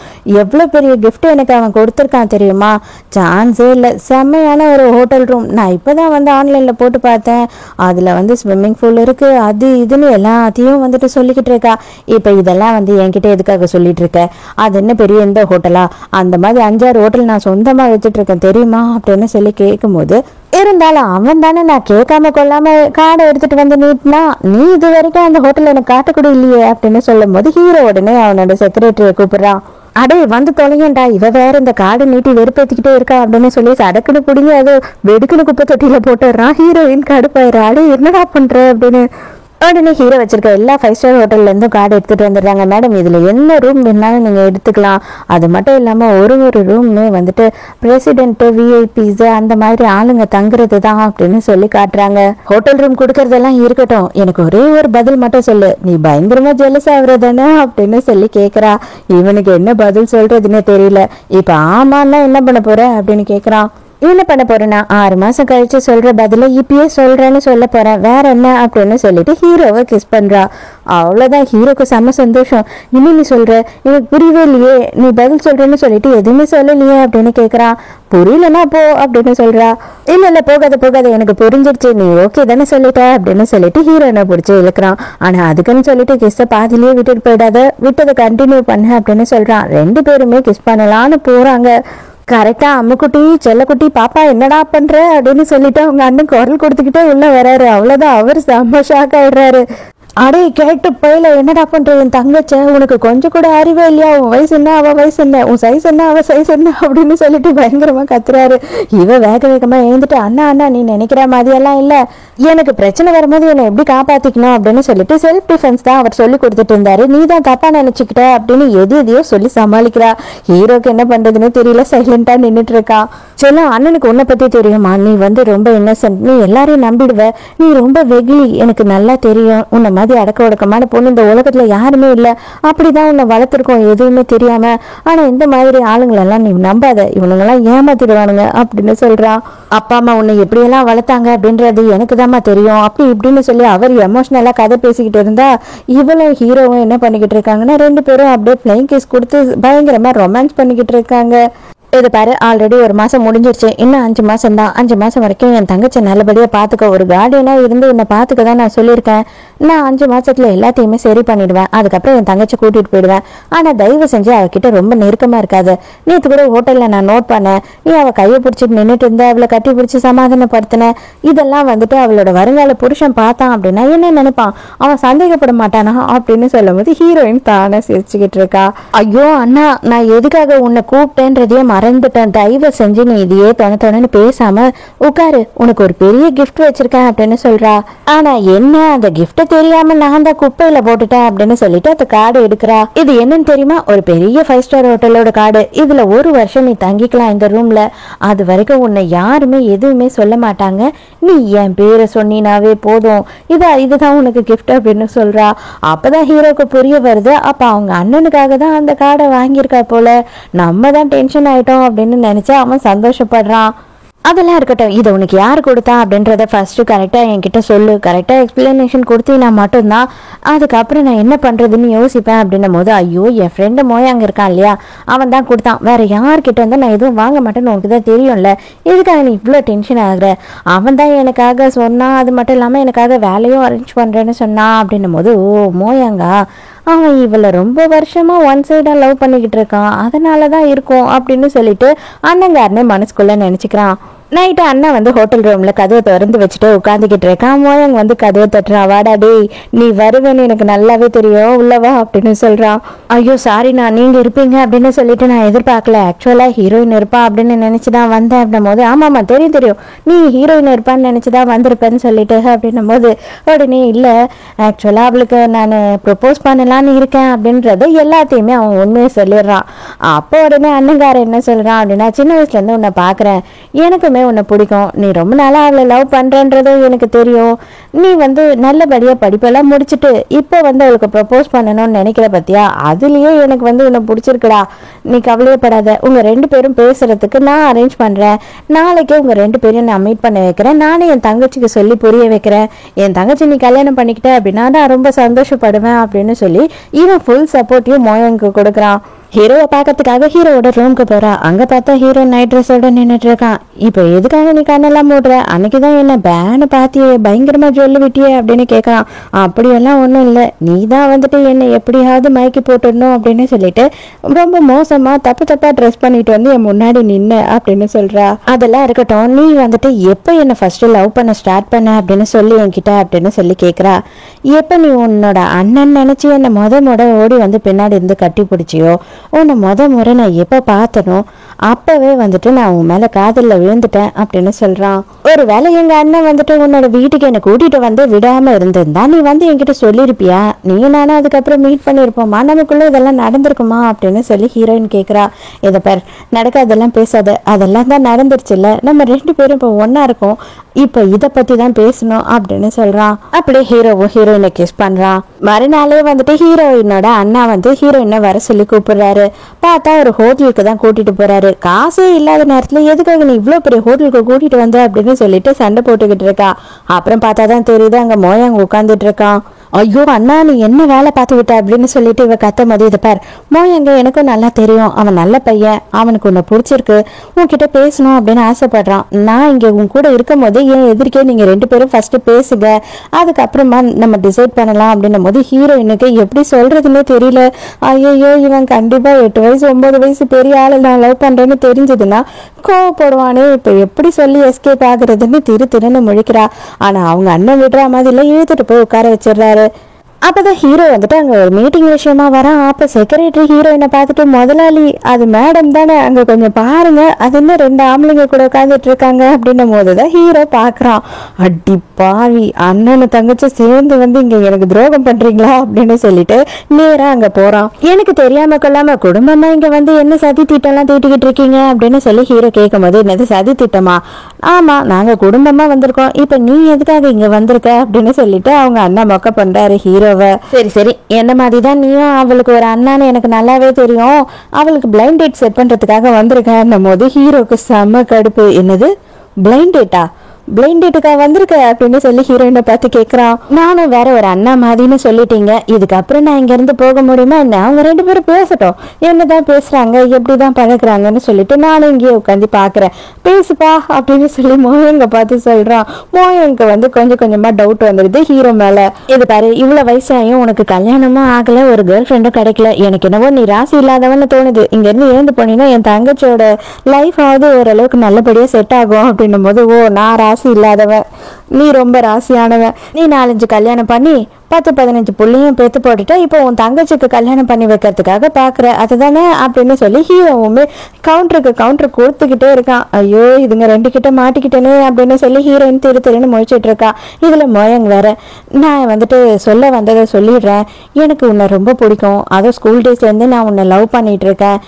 எவ்வளவு பெரிய கிஃப்ட் எனக்கு அவன் கொடுத்துருக்கான் தெரியுமா, சான்ஸே இல்லை. செம்மையான ஒரு ஹோட்டல் ரூம். நான் இப்பதான் வந்து ஆன்லைன்ல போட்டு பார்த்தேன். அதுல வந்து ஸ்விம்மிங் பூல் இருக்கு, அது இதுன்னு எல்லாத்தையும் வந்துட்டு சொல்லிக்கிட்டு இருக்கா. இப்ப இதெல்லாம் வந்து என்கிட்ட எதுக்காக சொல்லிட்டு இருக்க, அது என்ன பெரிய எந்த ஹோட்டலா, அந்த மாதிரி 5-6 ஹோட்டல் நான் சொந்தமா வச்சுட்டு இருக்கேன் தெரியுமா அப்படின்னு சொல்லி கேட்கும் போது, இருந்தாலும் அவன் தானே நான் கேட்காம கொள்ளாம கார்டை எடுத்துட்டு வந்து நீட்டினா, நீ இது வரைக்கும் அந்த ஹோட்டல் எனக்கு காட்டக்கூட இல்லையே அப்படின்னு சொல்லும் போது ஹீரோ உடனே அவனோட செக்ரட்டரியை கூப்பிடுறான். அடே வந்து தொலைங்கண்டா, இவ வேற இந்த கார்டு நீட்டி வெறுப்பேத்திக்கிட்டே இருக்கா அப்படின்னு சொல்லி சடக்குன்னு பிடிங்கி அது வெடுக்குன்னு குப்பை தொட்டியில போட்டுடுறான். ஹீரோயின் கடுப்பாயிரா. அடே என்னடா பண்ற அப்படின்னு உடனே ஹீரோ வச்சிருக்க எல்லா 5 ஸ்டார் ஹோட்டல்ல இருந்தும் கார்டு எடுத்துட்டு வந்துடுறாங்க. மேடம் இதுல என்ன ரூம் வேணாலும் நீங்க எடுத்துக்கலாம். அது மட்டும் இல்லாம ஒரு ரூம்மே வந்துட்டு பிரசிடென்ட், விஐபிஸ் அந்த மாதிரி ஆளுங்க தங்குறது தான் அப்படின்னு சொல்லி காட்டுறாங்க. ஹோட்டல் ரூம் கொடுக்கறதெல்லாம் இருக்கட்டும், எனக்கு ஒரே ஒரு பதில் மட்டும் சொல்லு, நீ பயங்கரமா ஜெலஸ் ஆகுறதானே அப்படின்னு சொல்லி கேக்குறா. இவனுக்கு என்ன பதில் சொல்றதுன்னு தெரியல. இப்ப ஆமான்னா என்ன பண்ண போற அப்படின்னு கேக்குறான். என்ன பண்ண போறேன்னா 6 மாசம் கழிச்சு சொல்ற பதில இப்பயே சொல்றேன்னு சொல்ல போறேன், வேற என்ன அப்படின்னு சொல்லிட்டு ஹீரோவை கிஸ் பண்றா. அவ்வளவுதான். ஹீரோக்கு செம்ம சந்தோஷம். இனி நீ சொல்ற, எனக்கு புரியவே இல்லையே, நீ பதில் சொல்றேன்னு சொல்லிட்டு எதுவுமே சொல்லலையே அப்படின்னு கேக்குறான். புரியலன்னா போ அப்படின்னு சொல்றா. இல்ல போகாத, எனக்கு புரிஞ்சிருச்சு, நீ ஓகே தானே சொல்லிட்ட அப்படின்னு சொல்லிட்டு ஹீரோனை பிடிச்சி இழுக்கிறான். ஆனா அதுக்குன்னு சொல்லிட்டு கிஸ்ஸை பாதிலேயே விட்டுட்டு போயிடாத, விட்டதை கண்டினியூ பண்ண அப்படின்னு சொல்றான். 2 பேருமே கிஸ் பண்ணலான்னு போறாங்க. கரெக்டா அம்முக்குட்டி, செல்லக்குட்டி, பாப்பா என்னடா பண்ற அப்படின்னு சொல்லிட்டு அவங்க அண்ணன் குரல் கொடுத்துக்கிட்டே உள்ள வராரு. அவ்வளவுதான், அவர் செம்ம ஷாக் ஆயிடுறாரு. அடே கேட்டு போயில, என்னடா பண்ற என் தங்கச்ச, உனக்கு கொஞ்சம் கூட அறிவே இல்லையா, உன் வயசு என்ன அவ வயசு என்ன, உன் சைஸ் என்ன அவ சைஸ் என்ன அப்படின்னு சொல்லிட்டு பயங்கரமா கத்துறாரு. இவ வேகமா எழுந்துட்டு, அண்ணா நீ நினைக்கிற மாதிரியெல்லாம் இல்ல, எனக்கு பிரச்சனை வரும்போது என்னை எப்படி காப்பாத்திக்கணும் அப்படின்னு சொல்லிட்டு செல்ஃப் டிஃபென்ஸ் தான் அவர் சொல்லி கொடுத்துட்டு இருந்தாரு, நீ தான் தப்பா நினைச்சுக்கிட்ட அப்படின்னு எதையோ சொல்லி சமாளிக்கிறா. ஹீரோக்கு என்ன பண்றதுன்னு தெரியல, சைலண்டா நின்றுட்டு இருக்கா. செல்லம், அண்ணனுக்கு உன்னை பத்தி தெரியுமா, நீ வந்து ரொம்ப இன்னசென்ட், நீ எல்லாரையும் நம்பிடுவ, நீ ரொம்ப வெகுளி, எனக்கு நல்லா தெரியும், உன்னை மாதிரி அடக்க ஒடுக்கமான பொண்ணு இந்த உலகத்துல யாருமே இல்ல, அப்படிதான் உன்னை வளர்த்துருக்கோம் எதுவுமே தெரியாம, ஆனா இந்த மாதிரி ஆளுங்களெல்லாம் நீ நம்பாத, இவனுங்கெல்லாம் ஏமாத்திடுவானுங்க அப்படின்னு சொல்றான். அப்பா அம்மா உன்னை எப்படியெல்லாம் வளர்த்தாங்க அப்படின்றது எனக்கு தான்மா தெரியும் அப்படி இப்படின்னு சொல்லி அவர் எமோஷனலா கதை பேசிக்கிட்டு இருந்தா, இவளும் ஹீரோவும் என்ன பண்ணிக்கிட்டு இருக்காங்கன்னா 2 பேரும் அப்படியே பிளைங் கேஸ் கொடுத்து பயங்கரமா ரொமான்ஸ் பண்ணிக்கிட்டு இருக்காங்க. இது பாரு, ஆல்ரெடி 1 மாசம் முடிஞ்சிருச்சு, இன்னும் 5 மாசம் தான். 5 மாசம் வரைக்கும் என் தங்கச்சி நல்லபடியா பாத்துக்க, ஒரு கார்டியனா இருந்து உன்னை பாத்துக்க தான் நான் சொல்லியிருக்கேன். நான் 5 மாசத்துல எல்லாத்தையுமே சரி பண்ணிடுவேன், அதுக்கப்புறம் என் தங்கச்சி கூட்டிட்டு போயிடுவேன். ஆனா தயவு செஞ்சு அவகிட்ட ரொம்ப நெருக்கமா இருக்காது. நேற்று கூட ஹோட்டல்ல நான் நோட் பண்ணேன், நீ அவ கையை பிடிச்சிட்டு நின்றுட்டு இருந்த, அவளை கட்டி பிடிச்சி சமாதானப்படுத்தின, இதெல்லாம் வந்துட்டு அவளோட வருங்கால புருஷன் பார்த்தான் அப்படின்னா என்ன நினைப்பான், அவன் சந்தேகப்பட மாட்டானா அப்படின்னு சொல்லும் போது ஹீரோயின் தானே சிரிச்சுக்கிட்டு இருக்கா. ஐயோ அண்ணா, நான் எதுக்காக உன்னை கூப்பிட்டேன்றதையே மறந்துட்டேன், தயவு செஞ்சு நீ இதையே தொணன்னு பேசாம உட்காரு, உனக்கு ஒரு பெரிய கிஃப்ட் வச்சிருக்கேன் அப்படின்னு சொல்றா. ஆனா என்ன, அந்த கிஃப்ட் தெரியாம நான் தான் குப்பையில போட்டுட்டேன் அப்படின்னு சொல்லிட்டு அந்த கார்டு எடுக்கிறா. இது என்னன்னு தெரியுமா, ஒரு பெரிய 5 ஸ்டார் ஹோட்டலோட கார்டு, இதுல 1 வருஷம் நீ தங்கிக்கலாம் இந்த ரூம்ல, அது வரைக்கும் உன்னை யாருமே எதுவுமே சொல்ல மாட்டாங்க, நீ என் பேரை சொன்னினாவே போதும், இதுதான் உனக்கு கிஃப்ட் அப்படின்னு சொல்றா. அப்பதான் ஹீரோக்கு புரிய வருது, அப்ப அவங்க அண்ணனுக்காக தான் அந்த கார்டை வாங்கியிருக்கா போல, நம்ம தான் டென்ஷன் ஆயிட்டோம் அப்படின்னு நினைச்சு அவன் சந்தோஷப்படுறான். அதெல்லாம் இருக்கட்டும், இதை உனக்கு யார் கொடுத்தா அப்படின்றத ஃபர்ஸ்ட் கரெக்டா என்கிட்ட சொல்லு, கரெக்டா எக்ஸ்பிளனேஷன் கொடுத்தீங்கன்னா மட்டும்தான் அதுக்கப்புறம் நான் என்ன பண்றதுன்னு யோசிப்பேன் அப்படின்னும் போது, ஐயோ என் ஃப்ரெண்டு மோய் அங்க இருக்கான் இல்லையா, அவன் தான் கொடுத்தான், வேற யார்கிட்ட இருந்தா நான் எதுவும் வாங்க மாட்டேன்னு உனக்கு தான் தெரியும்ல, எதுக்காக நீ இவ்வளோ டென்ஷன் ஆகுற, அவன் தான் எனக்காக சொன்னான், அது மட்டும் இல்லாம எனக்காக வேலையும் அரேஞ்ச் பண்றேன்னு சொன்னான் அப்படின்னும் போது, ஓ மோயாங்கா, அவன் இவளை ரொம்ப வருஷமா ஒன் சைடா லவ் பண்ணிக்கிட்டு இருக்கான், அதனாலதான் இருக்கும் அப்படின்னு சொல்லிட்டு அண்ணங்காரனே மனசுக்குள்ள நினைச்சுக்கிறான். நைட்டு அண்ணா வந்து ஹோட்டல் ரூம்ல கதவை திறந்து வச்சுட்டு உட்காந்துக்கிட்டு இருக்கான். மோயங் வந்து கதவை தட்டுறான். வாடா டேய், நீ வருவேன்னு எனக்கு நல்லாவே தெரியும், உள்ளவா அப்படின்னு சொல்றான். ஐயோ சாரிண்ணா, நீங்க இருப்பீங்க அப்படின்னு சொல்லிட்டு நான் எதிர்பார்க்கல. ஆக்சுவலா ஹீரோயின் இருப்பா அப்படின்னு நினைச்சுதான் வந்தேன் அப்படின்னும் போது, ஆமாமா தெரியும் தெரியும், நீ ஹீரோயின் இருப்பான்னு நினைச்சுதான் வந்திருப்பேன்னு சொல்லிட்டு அப்படின்னும் போது உடனே இல்ல, ஆக்சுவலா அவளுக்கு நான் ப்ரொபோஸ் பண்ணலான்னு இருக்கேன் அப்படின்றது எல்லாத்தையுமே அவன் உண்மையை சொல்லிடுறான். அப்போ உடனே அண்ணங்கார என்ன சொல்றான் அப்படின்னா, சின்ன வயசுல இருந்து உன்னை பாக்குறேன், எனக்குமே உன்னை பிடிக்கும், நீ ரொம்ப நாளா அவளை லவ் பண்றன்றதும் எனக்கு தெரியும், நீ வந்து நல்லபடியா படிப்பெல்லாம் முடிச்சுட்டு இப்போ வந்து அவளுக்கு ப்ரப்போஸ் பண்ணணும்னு நினைக்கிற பத்தியா, அதுலயே எனக்கு வந்து உன்னை பிடிச்சிருக்குடா, நீ கவலையப்படாத, உங்க 2 பேரும் பேசுறதுக்கு நான் அரேஞ்ச் பண்றேன், நாளைக்கே உங்க 2 பேரையும் நான் மீட் பண்ண வைக்கிறேன், நானே என் தங்கச்சிக்கு சொல்லி புரிய வைக்கிறேன், என் தங்கச்சி நீ கல்யாணம் பண்ணிக்கிட்ட அப்படின்னா நான் ரொம்ப சந்தோஷப்படுவேன் அப்படின்னு சொல்லி இவன் ஃபுல் சப்போர்ட்டையும் மோயனுக்கு கொடுக்குறான். ஹீரோவை பார்க்கறதுக்காக ஹீரோவோட ரூமுக்கு போறா. அங்க பார்த்தா ஹீரோ நைட் ட்ரெஸ்ஸோட நின்றுட்டு இருக்கான். இப்போ எதுக்காக நீ கண்ணெல்லாம் மூடுற, அன்னைக்குதான் என்ன பேனு பாத்தியே, பயங்கரமா சொல்லி விட்டியே அப்படின்னு கேட்கறான். அப்படியெல்லாம் ஒன்றும் இல்லை, நீ தான் வந்துட்டு என்னை எப்படியாவது மயக்கி போட்டுடணும் அப்படின்னு சொல்லிட்டு ரொம்ப மோசமா தப்பு தப்பா ட்ரெஸ் பண்ணிட்டு வந்து என் முன்னாடி நின்று அப்படின்னு சொல்றா. அதெல்லாம் இருக்கட்டும், நீ வந்துட்டு எப்போ என்னை ஃபர்ஸ்ட் லவ் பண்ண ஸ்டார்ட் பண்ண அப்படின்னு சொல்லி என்கிட்ட அப்படின்னு சொல்லி கேட்குறா. எப்போ நீ உன்னோட அண்ணன் நினைச்சு என்னை முத ஓடி வந்து பின்னாடி இருந்து கட்டி பிடிச்சியோ, உன்னை முறை நான் எப்ப பார்த்தனோ அப்பவே வந்துட்டு நான் உன் மேல காதல்ல விழுந்துட்டேன் அப்படின்னு சொல்றான். ஒரு வேளை எங்க அண்ணன் வந்துட்டு உன்னோட வீட்டுக்கு என்னை கூட்டிட்டு வந்து விடாம இருந்திருந்தா நீ வந்து என்கிட்ட சொல்லிருப்பியா, நீ நானும் அதுக்கப்புறம் மீட் பண்ணிருப்போமா, நமக்குள்ள இதெல்லாம் நடந்திருக்குமா அப்படின்னு சொல்லி ஹீரோயின் கேக்குறா. இதை பேர் நடக்காதெல்லாம் பேசாத, அதெல்லாம் தான் நடந்துருச்சுல்ல, நம்ம 2 பேரும் இப்போ ஒன்னா இருக்கோம், இப்போ இதை பத்தி தான் பேசணும் அப்படின்னு சொல்றான். அப்படியே ஹீரோவும் ஹீரோயினை கிஸ் பண்றான். மறுநாளே வந்துட்டு ஹீரோயினோட அண்ணா வந்து ஹீரோயினை வர சொல்லி கூப்பிடுறாரு. பார்த்தா ஒரு ஹோட்டலுக்கு தான் கூட்டிட்டு போறாரு. காசே இல்லாத நேரத்துல எதுக்காக நீ இவ்வளவு பெரிய ஹோட்டலுக்கு கூட்டிட்டு வந்த அப்படின்னு சொல்லிட்டு சண்டை போட்டுக்கிட்டு இருக்கா. அப்புறம் பார்த்தாதான் தெரியுது அங்க மோயங்க உட்கார்ந்துட்டு இருக்கான். ஐயோ அண்ணா, நீ என்ன வேலை பார்த்து விட்ட அப்படின்னு சொல்லிட்டு இவ கத்த மதியது பார். மோயங்க எனக்கும் நல்லா தெரியும், அவன் நல்ல பையன், அவனுக்கு உன்னை பிடிச்சிருக்கு, உன்கிட்ட பேசணும் அப்படின்னு ஆசைப்படுறான். நான் இங்க உன் கூட இருக்கும் போது என் எதிர்க்கே நீங்க 2 பேரும் ஃபர்ஸ்ட் பேசுங்க, அதுக்கப்புறமா நம்ம டிசைட் பண்ணலாம் அப்படின்னும் போது ஹீரோயினுக்கு எப்படி சொல்றதுன்னே தெரியல. ஐயோ இவன் கண்டிப்பா 8 வயசு 9 வயசு பெரிய ஆளு நான் லவ் பண்றேன்னு தெரிஞ்சதுன்னா கோவப்படுவானே, இப்ப எப்படி சொல்லி எஸ்கேப் ஆகுறதுன்னு திருன்னு முழிக்கிறா. ஆனா அவங்க அண்ணன் விடுற மாதிரில இழுத்துட்டு போய் உட்கார வச்சிடுறாரு. அப்பதான் ஹீரோ வந்துட்டு அங்க ஒரு மீட்டிங் விஷயமா வரான். அப்ப செக்ரட்டரி ஹீரோயினை பார்த்துட்டு, முதலாளி அது மேடம் தானே, அங்க கொஞ்சம் பாருங்க, அது இன்னும் 2 ஆம்பளைங்க கூட உட்காந்துட்டு இருக்காங்க அப்படின்னும் போதுதான் ஹீரோ பாக்குறான். அடி பாவி, அண்ணனு தங்கச்சி சேர்ந்து வந்து இங்க எனக்கு துரோகம் பண்றீங்களா அப்படின்னு சொல்லிட்டு நேரா அங்க போறான். எனக்கு தெரியாம கொள்ளாம குடும்பமா இங்க வந்து என்ன சதி திட்டம்லாம் தீட்டிக்கிட்டு இருக்கீங்க அப்படின்னு சொல்லி ஹீரோ கேட்கும் போது, என்னது சதி திட்டமா, ஆமா நாங்க குடும்பமா வந்திருக்கோம், இப்ப நீ எதுக்காக இங்க வந்திருக்க அப்படின்னு சொல்லிட்டு அவங்க அண்ணா மொக்க பண்றாரு ஹீரோ. சரி சரி, என்ன மாதிரி தான் நீயும் அவளுக்கு ஒரு அண்ணான்னு எனக்கு நல்லாவே தெரியும், அவளுக்கு பிளைண்ட் டேட் செட் பண்றதுக்காக வந்திருக்கேன் போது ஹீரோக்கு செம்ம கடுப்பு. என்னது பிளைண்ட் டேட்டா, பிளைண்ட் டேட்டுக்கா வந்திருக்க அப்படின்னு சொல்லி ஹீரோயினை பார்த்து கேட்கறான். நானும் வேற ஒரு அண்ணா மாதிரின்னு சொல்லிட்டீங்க, இதுக்கப்புறம் நான் இங்க இருந்து போக முடியுமா என்ன, அவங்க 2 பேரும் பேசட்டும், என்னதான் பேசுறாங்க எப்படிதான் பழகுறாங்கன்னு சொல்லிட்டு நானும் இங்கேயே உட்காந்து பாக்குறேன், பேசுப்பா அப்படின்னு சொல்லி மோயங்க பார்த்து சொல்றான். மோயங்க வந்து கொஞ்சம் கொஞ்சமா டவுட் வந்துடுது ஹீரோ மேல. இது பாரு, இவ்வளவு வயசாயும் உனக்கு கல்யாணமும் ஆகல, ஒரு கேர்ள் ஃப்ரெண்டும் கிடைக்கல, எனக்கு என்னவோ நீ ராசி இல்லாதவன்னு தோணுது, இங்க இருந்து எழுந்து போனீங்கன்னா என் தங்கச்சியோட லைஃப் ஆவது ஓரளவுக்கு நல்லபடியா செட் ஆகும் அப்படின்னும் போது, ஓ நான் ராசி இல்லாதவன், நீ ரொம்ப ராசியானவன், நீ 4-5 கல்யாணம் பண்ணி 10-15 புள்ளையும் பேத்து போட்டுட்டு இப்போ உன் தங்கச்சிக்கு கல்யாணம் பண்ணி வைக்கிறதுக்காக பாக்குற அதுதானே அப்படின்னு சொல்லி ஹீரோவுமே கவுண்டர் கொடுத்துக்கிட்டே இருக்கான். ஐயோ இதுங்க 2 கிட்ட மாட்டிக்கிட்டேனே அப்படின்னு சொல்லி ஹீரோயின் திருன்னு முழிச்சிட்டு இருக்கா. இதுல மோயங் வேற, நான் வந்துட்டு சொல்ல வந்ததை சொல்லிடுறேன், எனக்கு உன்னை ரொம்ப பிடிக்கும், அதுவும் ஸ்கூல் டேஸ்ல இருந்து நான் உன்னை லவ் பண்ணிட்டு இருக்கேன்,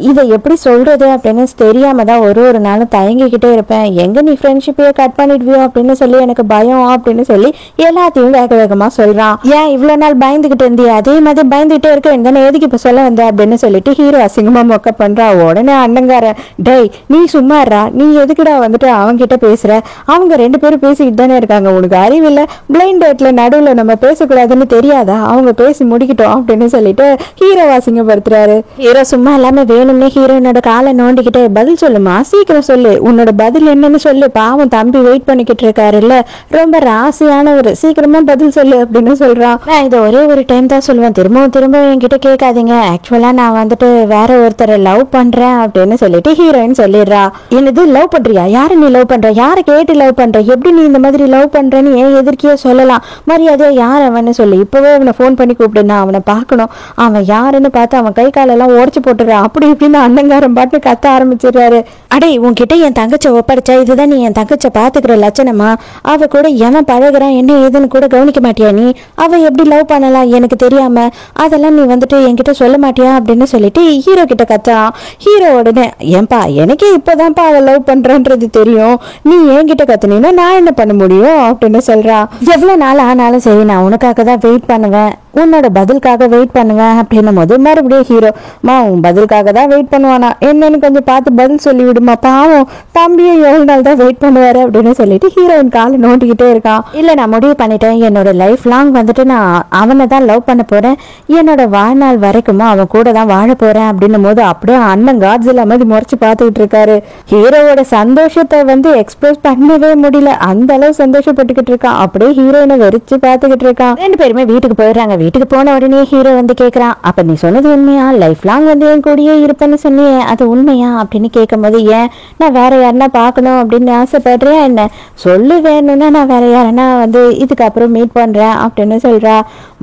இதை எப்படி சொல்றது அப்படின்னு தெரியாம தான் ஒரு நாளும் தயங்கிக்கிட்டே இருப்பேன், எங்க நீ ஃப்ரெண்ட்ஷிப்பையே கட் பண்ணிடுவியோ அப்படின்னு சொல்லி எனக்கு பயம் அப்படின்னு சொல்லி எல்லாத்தையும் வேகமா சொல்றான். ஏன் இவ்வளவு நாள் பயந்துகிட்டு இருந்தியா, அதே மாதிரி பயந்துகிட்டே இருக்க என்ன எதுக்கு இப்ப சொல்ல வந்த அப்படின்னு சொல்லிட்டு ஹீரோ அசிங்கமா மொக்க பண்றா. உடனே அண்ணங்கார, டேய் நீ சும்மாறா, நீ எதுக்குடா வந்துட்டு அவங்க கிட்ட பேசுற, அவங்க 2 பேரும் பேசிக்கிட்டு தானே இருக்காங்க, உனக்கு அறிவில்ல, பிளைண்ட் டேட்ல நடுவுல நம்ம பேசக்கூடாதுன்னு தெரியாதா, அவங்க பேசி முடிக்கிட்டோம் அப்படின்னு சொல்லிட்டு ஹீரோ அசிங்கப்படுத்துறாரு. ஹீரோ சும்மா எல்லாமே வேணும்னே ஹீரோயினோட காலை நோண்டிக்கிட்டே பதில் சொல்லுமா, சீக்கிரம் சொல்லு, உன்னோட பதில் என்னன்னு சொல்லு, பாவம் தம்பி வெயிட் பண்ணிக்கிட்டு இருக்காருல்ல, ரொம்ப ராசியானவர், சீக்கிரமா பதில் சொல்லு அப்படின்னு சொல்றான். நான் இதை ஒரே ஒரு டைம் தான் சொல்லுவேன், திரும்பவும் திரும்ப என்கிட்ட கேட்காதீங்க, ஆக்சுவலா நான் வந்துட்டு வேற ஒருத்தரை லவ் பண்றேன் அப்படின்னு சொல்லிட்டு ஹீரோயின் சொல்லிடுறா. என்னது லவ் பண்றியா, யாரு நீ லவ் பண்ற, யாரை கேட்டு லவ் பண்ற, எப்படி நீ இந்த மாதிரி லவ் பண்றேன்னு ஏன் எதிர்க்கியே சொல்லலாம், மரியாதையா யார் அவன்னு சொல்லி இப்பவே அவனை போன் பண்ணி கூப்பிடு, நான் அவனை பார்க்கணும், அவன் யாருன்னு பார்த்து அவன் கை காலெல்லாம் உடச்சு போட்டுறான் அப்படி இப்படின்னு அண்ணங்காரம் பாட்டு கத்த ஆரம்பிச்சிடுறாரு. அடே உன்கிட்ட என் தங்கச்சை ஒப்படைச்சா இதுதான் நீ என் தங்கச்சை பாத்துக்கிற லட்சணமா, அவ கூட எவன் பழகுறான் என்ன ஏதுன்னு கூட கவனிக்க மாட்டியா நீ, அவ எப்படி லவ் பண்ணலாம் எனக்கு தெரியாம, அதெல்லாம் நீ வந்துட்டு என்கிட்ட சொல்ல மாட்டியா அப்படின்னு சொல்லிட்டு ஹீரோ கிட்ட கத்தான். ஹீரோ உடனே ஏன்பா எனக்கே இப்பதான்ப்பா அவ லவ் பண்றன்றது தெரியும், நீ என்கிட்ட கத்துனீங்கன்னா நான் என்ன பண்ண முடியும் அப்படின்னு சொல்றா. எவ்வளவு நாள் ஆனாலும் சரி நான் உனக்காக தான் வெயிட் பண்ணுவேன், உன்னோட பதிலுக்காக வெயிட் பண்ணுவேன் அப்படின்னும் போது மறுபடியும் ஹீரோ, மா உன் பதிலுக்காக தான் வெயிட் பண்ணுவானா என்னன்னு கொஞ்சம் பார்த்து பதில் சொல்லி விடுமா, பாவம் தம்பியை எவ்வளவு நாள் தான் வெயிட் பண்ணுவாரு அப்படின்னு சொல்லிட்டு ஹீரோயின் காலை நோண்டிக்கிட்டே இருக்கான். இல்ல நான் முடிவு பண்ணிட்டேன், என்னோட லைஃப் லாங் வந்துட்டு நான் அவனை தான் லவ் பண்ண போறேன், என்னோட வாழ்நாள் வரைக்குமா அவன் கூட தான் வாழ போறேன் அப்படின்னும் போது அப்படியே அண்ணன் காட்ஸில்லா மாதிரி முறைச்சு பார்த்துக்கிட்டு இருக்காரு. ஹீரோவோட சந்தோஷத்தை வந்து எக்ஸ்பிரஸ் பண்ணவே முடியல, அந்த அளவு சந்தோஷப்பட்டுக்கிட்டு இருக்கான், அப்படியே ஹீரோயினை வெறிச்சு பார்த்துக்கிட்டு இருக்கான். ரெண்டு பேருமே வீட்டுக்கு போயிடுறாங்க. வீட்டுக்கு போன உடனே ஹீரோ வந்து கேக்குறான், அப்ப நீ சொன்னது உண்மையா, லைஃப் லாங் வந்து என் கூடயே இருப்பேன்னு சொன்னியே அது உண்மையா அப்படின்னு கேட்கும் போது, ஏன் நான் வேற யாருன்னா பார்க்கணும் அப்படின்னு ஆசைப்படுறேன், என்ன சொல்லு, வேணும்னா நான் வேற யாருன்னா வந்து இதுக்கப்புறம் மீட் பண்றேன் அப்படின்னு சொல்றா.